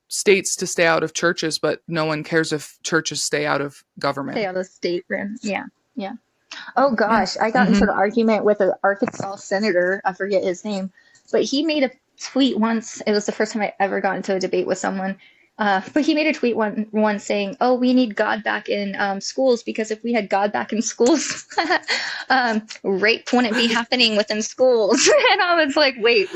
Speaker 1: states to stay out of churches, but no one cares if churches stay out of
Speaker 3: Stay
Speaker 1: government.
Speaker 3: out of state rim. Yeah. Yeah. Oh
Speaker 1: Yeah.
Speaker 3: gosh, I got into
Speaker 1: Hmm.
Speaker 3: an argument with an Arkansas senator. I forget his name, but he made a tweet once. It was the first time I ever got into a debate with someone. But he made a tweet once saying, "Oh, we need God back in schools because if we had God back in schools, rape wouldn't be happening within schools." And I was like, "Wait,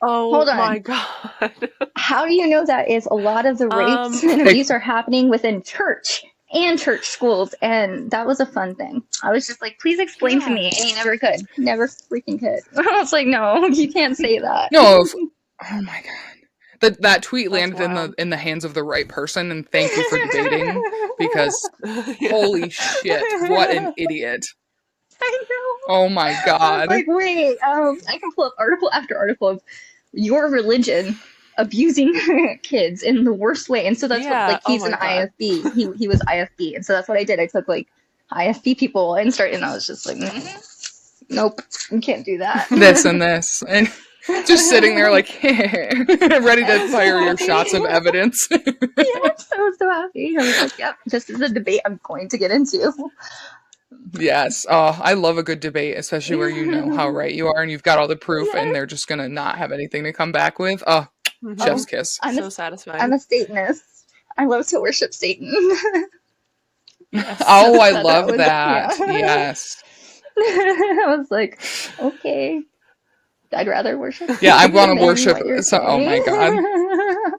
Speaker 2: Oh
Speaker 3: hold
Speaker 2: my
Speaker 3: on.
Speaker 2: God.
Speaker 3: How do you know that is a lot of the rapes and abuse are happening within church and church schools?" And that was a fun thing. I was just like, please explain to
Speaker 2: Yeah.
Speaker 3: me. And he never could. Never freaking could. I was like, no, you can't say that.
Speaker 1: No, oh my God. That tweet
Speaker 2: That's
Speaker 1: landed
Speaker 2: wild.
Speaker 1: in the hands of the right person, and thank you for debating because
Speaker 2: Yeah.
Speaker 1: holy shit, what an idiot.
Speaker 3: I know.
Speaker 1: Oh my
Speaker 3: I was
Speaker 1: God.
Speaker 3: like, wait, I can pull up article after article of your religion abusing kids in the worst way. And so that's what,
Speaker 2: Yeah.
Speaker 3: like,
Speaker 2: Oh
Speaker 3: he's an
Speaker 2: my God.
Speaker 3: IFB. He was IFB. And so that's what I did. I took, like, IFB people and started, and I was just like, nope, you can't do that.
Speaker 1: This and this. And just sitting there like, ready to
Speaker 3: I'm so
Speaker 1: fire your
Speaker 3: happy.
Speaker 1: shots of evidence.
Speaker 3: Yeah, so happy. I was like, yep, this is a debate I'm going to get into.
Speaker 1: Yes. Oh, I love a good debate, especially where you know how right you are and you've got all the proof and
Speaker 3: Yes.
Speaker 1: they're just going to not have anything to come back with. Oh, chef's
Speaker 3: Oh,
Speaker 2: Hmm.
Speaker 1: kiss.
Speaker 3: I'm a
Speaker 2: So
Speaker 3: I'm
Speaker 2: satisfying.
Speaker 3: a Satanist. I love to worship Satan.
Speaker 2: Yes.
Speaker 3: Should
Speaker 1: Oh,
Speaker 3: have
Speaker 1: I
Speaker 3: said that
Speaker 1: love
Speaker 3: was, yeah.
Speaker 1: that. Yes.
Speaker 3: I was like, okay, I'd rather worship
Speaker 1: Yeah, I want
Speaker 3: Satan
Speaker 1: to
Speaker 3: than
Speaker 1: worship
Speaker 3: what you're
Speaker 1: some. Oh my
Speaker 3: saying.
Speaker 1: God.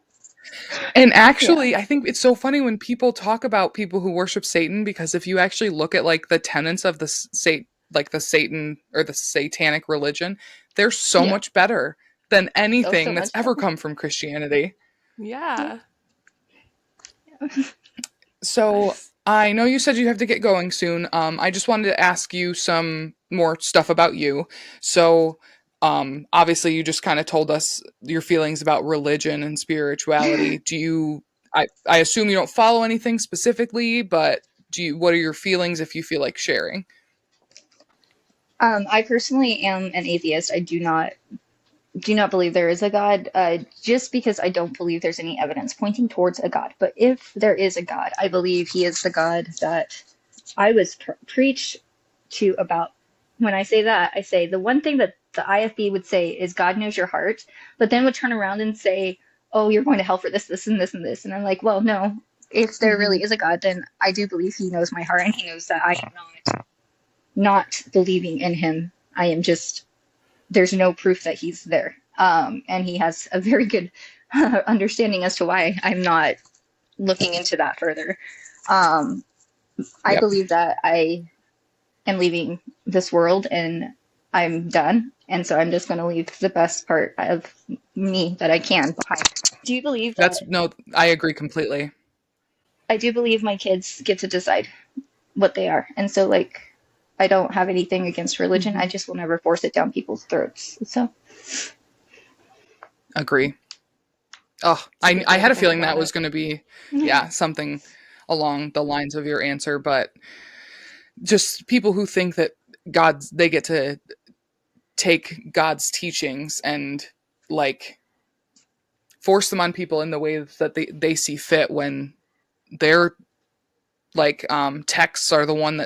Speaker 1: And
Speaker 3: Yeah.
Speaker 1: actually, I think it's so funny when people talk about people who worship Satan because if you actually look at like the tenets of the like the Satan or the satanic religion, they're so
Speaker 3: Yeah.
Speaker 1: much better than
Speaker 3: So
Speaker 1: anything that's
Speaker 3: much
Speaker 1: ever
Speaker 3: better.
Speaker 1: come from Christianity.
Speaker 3: Yeah.
Speaker 2: Yeah.
Speaker 1: So
Speaker 2: Nice.
Speaker 1: I know you said you have to get going soon. I just wanted to ask you some more stuff about you. So, obviously, you just kind of told us your feelings about religion and spirituality. Do you? I assume you don't follow anything specifically, but do you? What are your feelings if you feel like sharing?
Speaker 3: I personally am an atheist. I do not believe there is a God, just because I don't believe there's any evidence pointing towards a God. But if there is a God, I believe he is the God that I was preached to about. When I say that, I say the one thing that the IFB would say is God knows your heart, but then would turn around and say, oh, you're going to hell for this, this, and this, and this. And I'm like, well, no. if there really is a God, then I do believe he knows my heart and he knows that I am not believing in him. I am just, there's no proof that he's there. And he has a very good understanding as to why I'm not looking into that further. I
Speaker 1: Yep.
Speaker 3: believe that I am leaving this world and I'm done. And so I'm just going to leave the best part of me that I can behind. Do you believe that?
Speaker 1: No, I agree completely.
Speaker 3: I do believe my kids get to decide what they are. And so, like, I don't have anything against religion. I just will never force it down people's throats. So,
Speaker 1: Agree. Oh,
Speaker 2: It's a good
Speaker 1: I
Speaker 2: way
Speaker 1: had
Speaker 2: to
Speaker 1: a
Speaker 2: think
Speaker 1: feeling
Speaker 2: about
Speaker 1: that was
Speaker 2: it.
Speaker 1: going to be, yeah, something along the lines of your answer, but just people who think that they get to take God's teachings and like force them on people in the way that they see fit when their like texts are the ones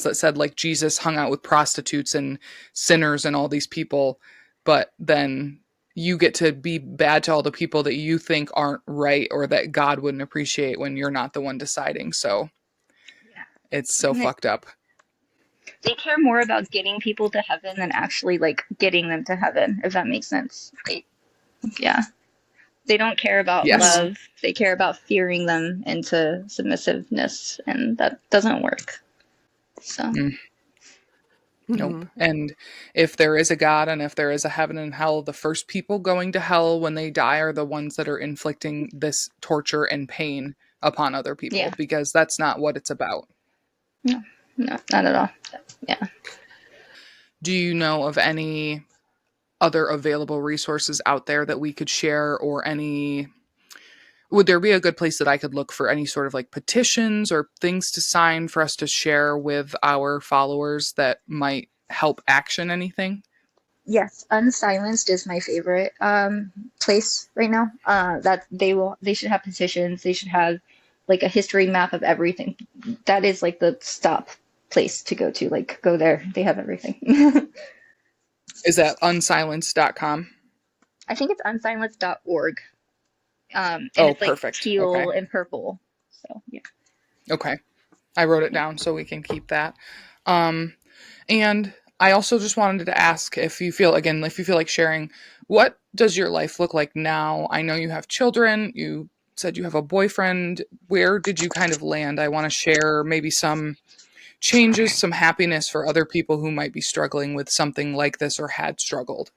Speaker 1: that said like Jesus hung out with prostitutes and sinners and all these people, but then you get to be bad to all the people that you think aren't right or that God wouldn't appreciate when you're not the one deciding. So it's so
Speaker 3: yeah.
Speaker 1: fucked up.
Speaker 3: They care more about getting people to heaven than actually, like, getting them to heaven, if that makes sense. Like, yeah. They don't care about
Speaker 1: Yes.
Speaker 3: love. They care about fearing them into submissiveness, and that doesn't work. So,
Speaker 1: Mm, nope.
Speaker 2: Mm-hmm.
Speaker 1: And if there is a God and if there is a heaven and hell, the first people going to hell when they die are the ones that are inflicting this torture and pain upon other people
Speaker 3: yeah.
Speaker 1: because that's not what it's about.
Speaker 3: No, no, not at all. Yeah.
Speaker 1: Do you know of any other available resources out there that we could share or any would there be a good place that I could look for any sort of like petitions or things to sign for us to share with our followers that might help action anything?
Speaker 3: Yes, Unsilenced is my favorite place right now. That they should have petitions. They should have like a history map of everything. That is like the stop place to go to. Like go there. They have everything.
Speaker 1: Is that unsilenced.com?
Speaker 3: I think it's unsilenced.org. And
Speaker 1: Oh,
Speaker 3: it's like
Speaker 1: perfect. Okay.
Speaker 3: teal and purple. So yeah.
Speaker 1: Okay. I wrote it down so we can keep that. Um, and I also just wanted to ask if you feel, again, if you feel like sharing, what does your life look like now? I know you have children. You said you have a boyfriend. Where did you kind of land? I want to share maybe some changes, some happiness for other people who might be struggling with something like this or had struggled.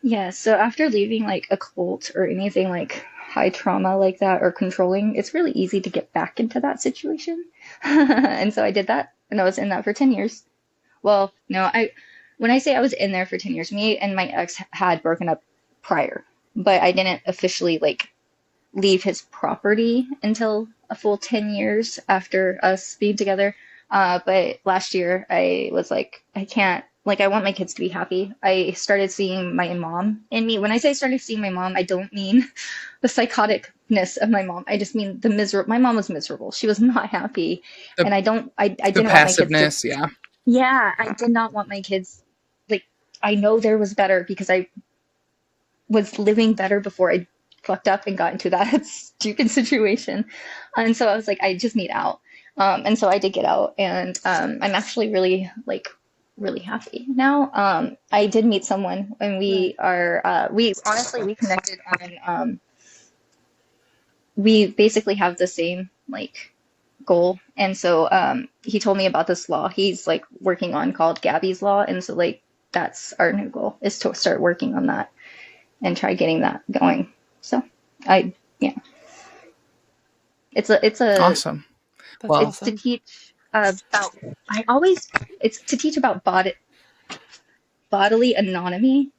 Speaker 3: Yeah, so after leaving like a cult or anything like high trauma like that or controlling, it's really easy to get back into that situation. And so I did that and I was in that for 10 years. Well, no, when I say I was in there for 10 years, me and my ex had broken up prior, but I didn't officially like leave his property until a full 10 years after us being together. But last year I was like, I can't, like, I want my kids to be happy. I started seeing my mom in me. When I say I started seeing my mom, I don't mean the psychoticness of my mom. I just mean the miserable. My mom was miserable. She was not happy.
Speaker 1: The,
Speaker 3: And I
Speaker 1: the
Speaker 3: didn't want my kids to,
Speaker 1: passiveness, yeah.
Speaker 3: yeah, I did not want my kids, like, I know there was better because I was living better before I fucked up and got into that stupid situation. And so I was like, I just need out. And so I did get out, and I'm actually really like really happy now. I did meet someone, and we honestly we connected on we basically have the same like goal, and so he told me about this law he's like working on called Gabby's Law, and so like that's our new goal is to start working on that and try getting that going. So yeah, it's a
Speaker 1: Awesome.
Speaker 2: That's
Speaker 1: Well,
Speaker 3: it's to
Speaker 2: awesome.
Speaker 3: teach about it's to teach about bodily autonomy,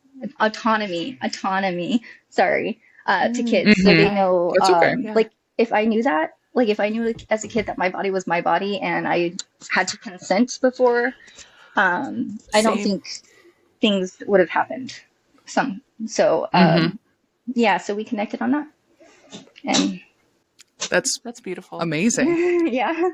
Speaker 3: sorry, to kids so they
Speaker 1: mm-hmm.
Speaker 3: know
Speaker 1: That's okay.
Speaker 2: Yeah.
Speaker 3: like if I knew that, like if I knew like, as a kid that my body was my body and I had to consent before, I don't
Speaker 2: Same.
Speaker 3: think things would have happened. So
Speaker 1: Mm-hmm.
Speaker 3: yeah, so we connected on that, and
Speaker 1: That's
Speaker 2: That's beautiful.
Speaker 1: amazing.
Speaker 3: yeah.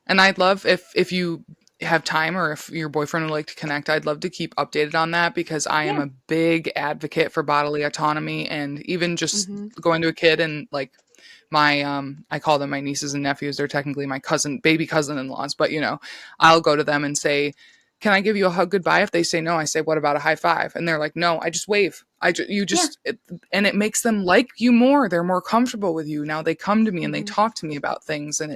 Speaker 1: And I'd love if you have time or if your boyfriend would like to connect, I'd love to keep updated on that because I am
Speaker 3: Yeah.
Speaker 1: a big advocate for bodily autonomy and even just
Speaker 2: Mm-hmm.
Speaker 1: going to a kid and like my I call them my nieces and nephews. They're technically my baby cousin-in-laws, but I'll go to them and say, can I give you a hug goodbye? If they say no, I say, what about a high five? And they're like, no, I just wave.
Speaker 3: Yeah.
Speaker 1: And it makes them like you more. They're more comfortable with you. Now they come to me and they
Speaker 2: Mm-hmm.
Speaker 1: talk to me about things, and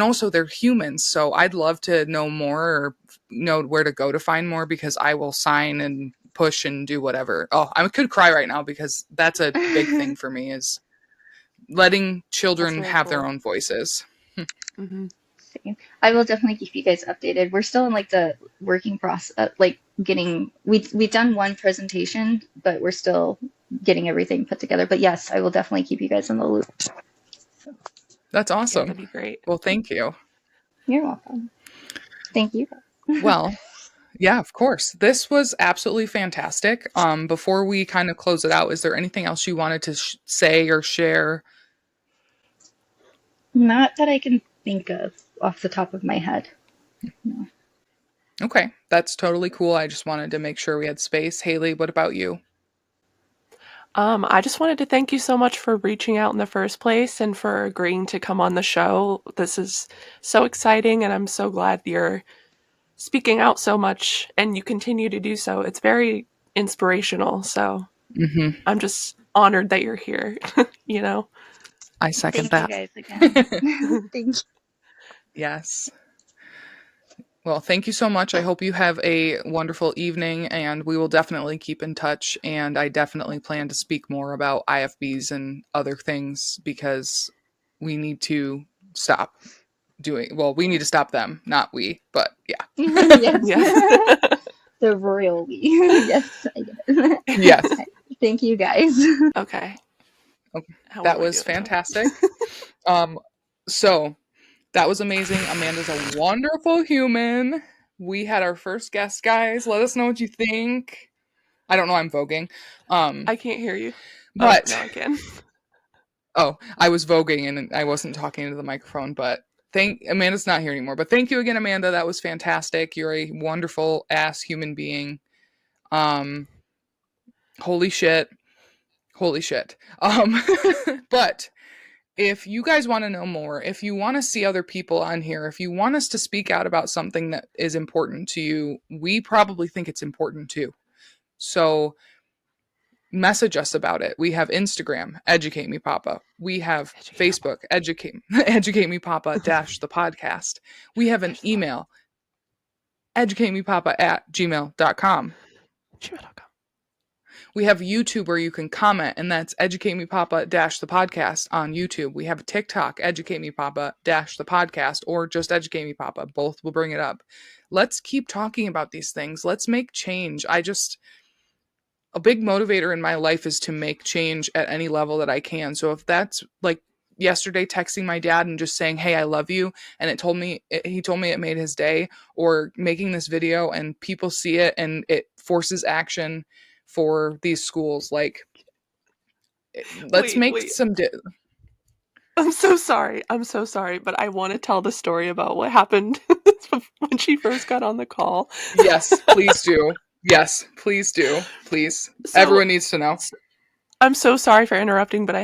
Speaker 1: also they're humans. So I'd love to know more or know where to go to find more, because I will sign and push and do whatever. Oh, I could cry right now because that's a big thing for me, is letting
Speaker 2: That's
Speaker 1: children
Speaker 2: very
Speaker 1: have their
Speaker 2: cool.
Speaker 1: own voices.
Speaker 2: Mm-hmm.
Speaker 3: Same. I will definitely keep you guys updated. We're still in like the working process, like getting we've done one presentation, but we're still getting everything put together. But yes, I will definitely keep you guys in the loop.
Speaker 1: That's
Speaker 2: Yeah,
Speaker 1: awesome.
Speaker 2: that'd be great.
Speaker 1: Well, thank you.
Speaker 3: You're welcome. Thank you.
Speaker 1: Well, yeah, of course. This was absolutely fantastic. Before we kind of close it out, is there anything else you wanted to say or share?
Speaker 3: Not that I can think of off the top of my head. No.
Speaker 1: Okay, that's totally cool. I just wanted to make sure we had space. Haley, what about you?
Speaker 2: I just wanted to thank you so much for reaching out in the first place and for agreeing to come on the show. This is so exciting, and I'm so glad you're speaking out so much and you continue to do so. It's very inspirational. So
Speaker 1: Mm-hmm.
Speaker 2: I'm just honored that you're here, you know?
Speaker 1: I second
Speaker 3: Thank you
Speaker 1: that.
Speaker 3: guys again. Thank you.
Speaker 1: Yes. Well, thank you so much. I hope you have a wonderful evening, and we will definitely keep in touch. And I definitely plan to speak more about IFBs and other things, because we need to stop we need to stop them, not we, but yeah.
Speaker 3: Yes.
Speaker 2: Yeah.
Speaker 3: The royal we. Yes, I get it.
Speaker 1: Yes.
Speaker 3: Thank you guys.
Speaker 2: Okay.
Speaker 1: Okay.
Speaker 2: How
Speaker 1: That
Speaker 2: am I
Speaker 1: was
Speaker 2: doing now?
Speaker 1: fantastic. So that was amazing. Amanda's a wonderful human. We had our first guest, guys. Let us know what you think. I don't know, I'm voguing.
Speaker 2: I can't hear you. Oh,
Speaker 1: But
Speaker 2: now I can.
Speaker 1: I was voguing and I wasn't talking into the microphone, but thank Amanda's not here anymore. But thank you again, Amanda. That was fantastic. You're a wonderful ass human being. Um holy shit. Holy shit. But if you guys want to know more, if you want to see other people on here, if you want us to speak out about something that is important to you, we probably think it's important too. So message us about it. We have Instagram, Educate Me Papa. We have
Speaker 2: Educate me,
Speaker 1: Facebook, Educate Me Papa dash the podcast. We have an
Speaker 2: There's the pod.
Speaker 1: email, educatemepapa@gmail.com.
Speaker 2: Gmail.com.
Speaker 1: We have YouTube where you can comment, and that's Educate Me Papa dash the podcast on YouTube. We have a TikTok, Educate Me Papa dash the podcast, or just Educate Me Papa. Both will bring it up. Let's keep talking about these things. Let's make change. A big motivator in my life is to make change at any level that I can. So if that's like yesterday texting my dad and just saying, "Hey, I love you," and he told me it made his day, or making this video and people see it and it forces action for these schools, like let's
Speaker 2: Wait,
Speaker 1: make
Speaker 2: wait.
Speaker 1: some
Speaker 2: I'm so sorry. I'm so sorry, but I want to tell the story about what happened when she first got on the call.
Speaker 1: Yes, please do. Yes, please do. Please.
Speaker 2: So
Speaker 1: Everyone needs to know.
Speaker 2: I'm so sorry for interrupting, but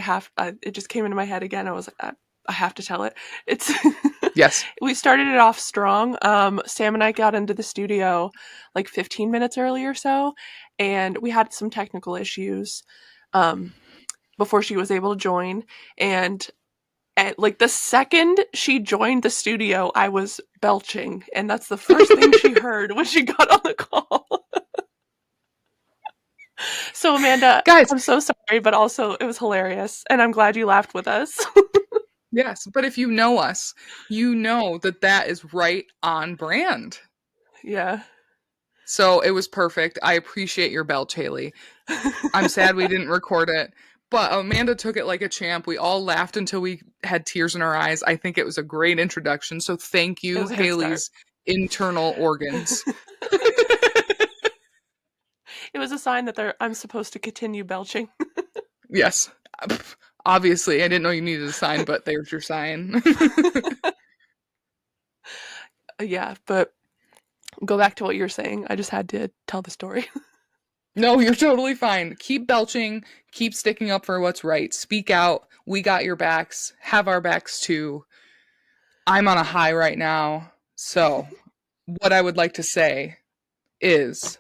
Speaker 2: it just came into my head again. I was like, I have to tell it. It's
Speaker 1: Yes.
Speaker 2: we started it off strong. Sam and I got into the studio like 15 minutes early or so, and we had some technical issues before she was able to join. And at like the second she joined the studio, I was belching, and that's the first thing she heard when she got on the call. So Amanda,
Speaker 1: Guys,
Speaker 2: I'm so sorry, but also it was hilarious, and I'm glad you laughed with us.
Speaker 1: yes, but if you know us, you know that that is right on brand.
Speaker 2: Yeah.
Speaker 1: So it was perfect. I appreciate your belch, Haley. I'm sad we didn't record it, but Amanda took it like a champ. We all laughed until we had tears in our eyes. I think it was a great introduction. So thank
Speaker 2: It
Speaker 1: you,
Speaker 2: was a good start.
Speaker 1: Haley's internal organs.
Speaker 2: It was a sign that I'm supposed to continue belching.
Speaker 1: Yes. Obviously, I didn't know you needed a sign, but there's your sign.
Speaker 2: Yeah, but go back to what you're saying. I just had to tell the story.
Speaker 1: No, you're totally fine. Keep belching, keep sticking up for what's right. Speak out. We got your backs. Have our backs too. I'm on a high right now. So, what I would like to say is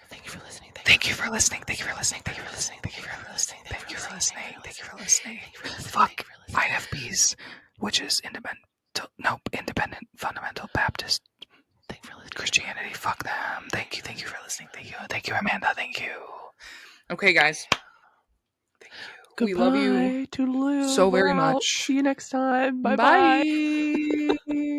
Speaker 2: Thank you for listening.
Speaker 1: thank you for listening. Thank you for listening. Thank you for listening. Thank you for listening. Thank you for listening. Thank you for listening. Fuck IFBs, which is independent fundamental Baptist Christianity. Fuck them. Thank you. Thank you for listening. Thank you. Thank you, Amanda. Thank you. Okay, guys. Thank you.
Speaker 2: Goodbye.
Speaker 1: We love you
Speaker 2: Toodaloo.
Speaker 1: so very
Speaker 2: We're out.
Speaker 1: much.
Speaker 2: See you next time. Bye bye.
Speaker 1: Bye.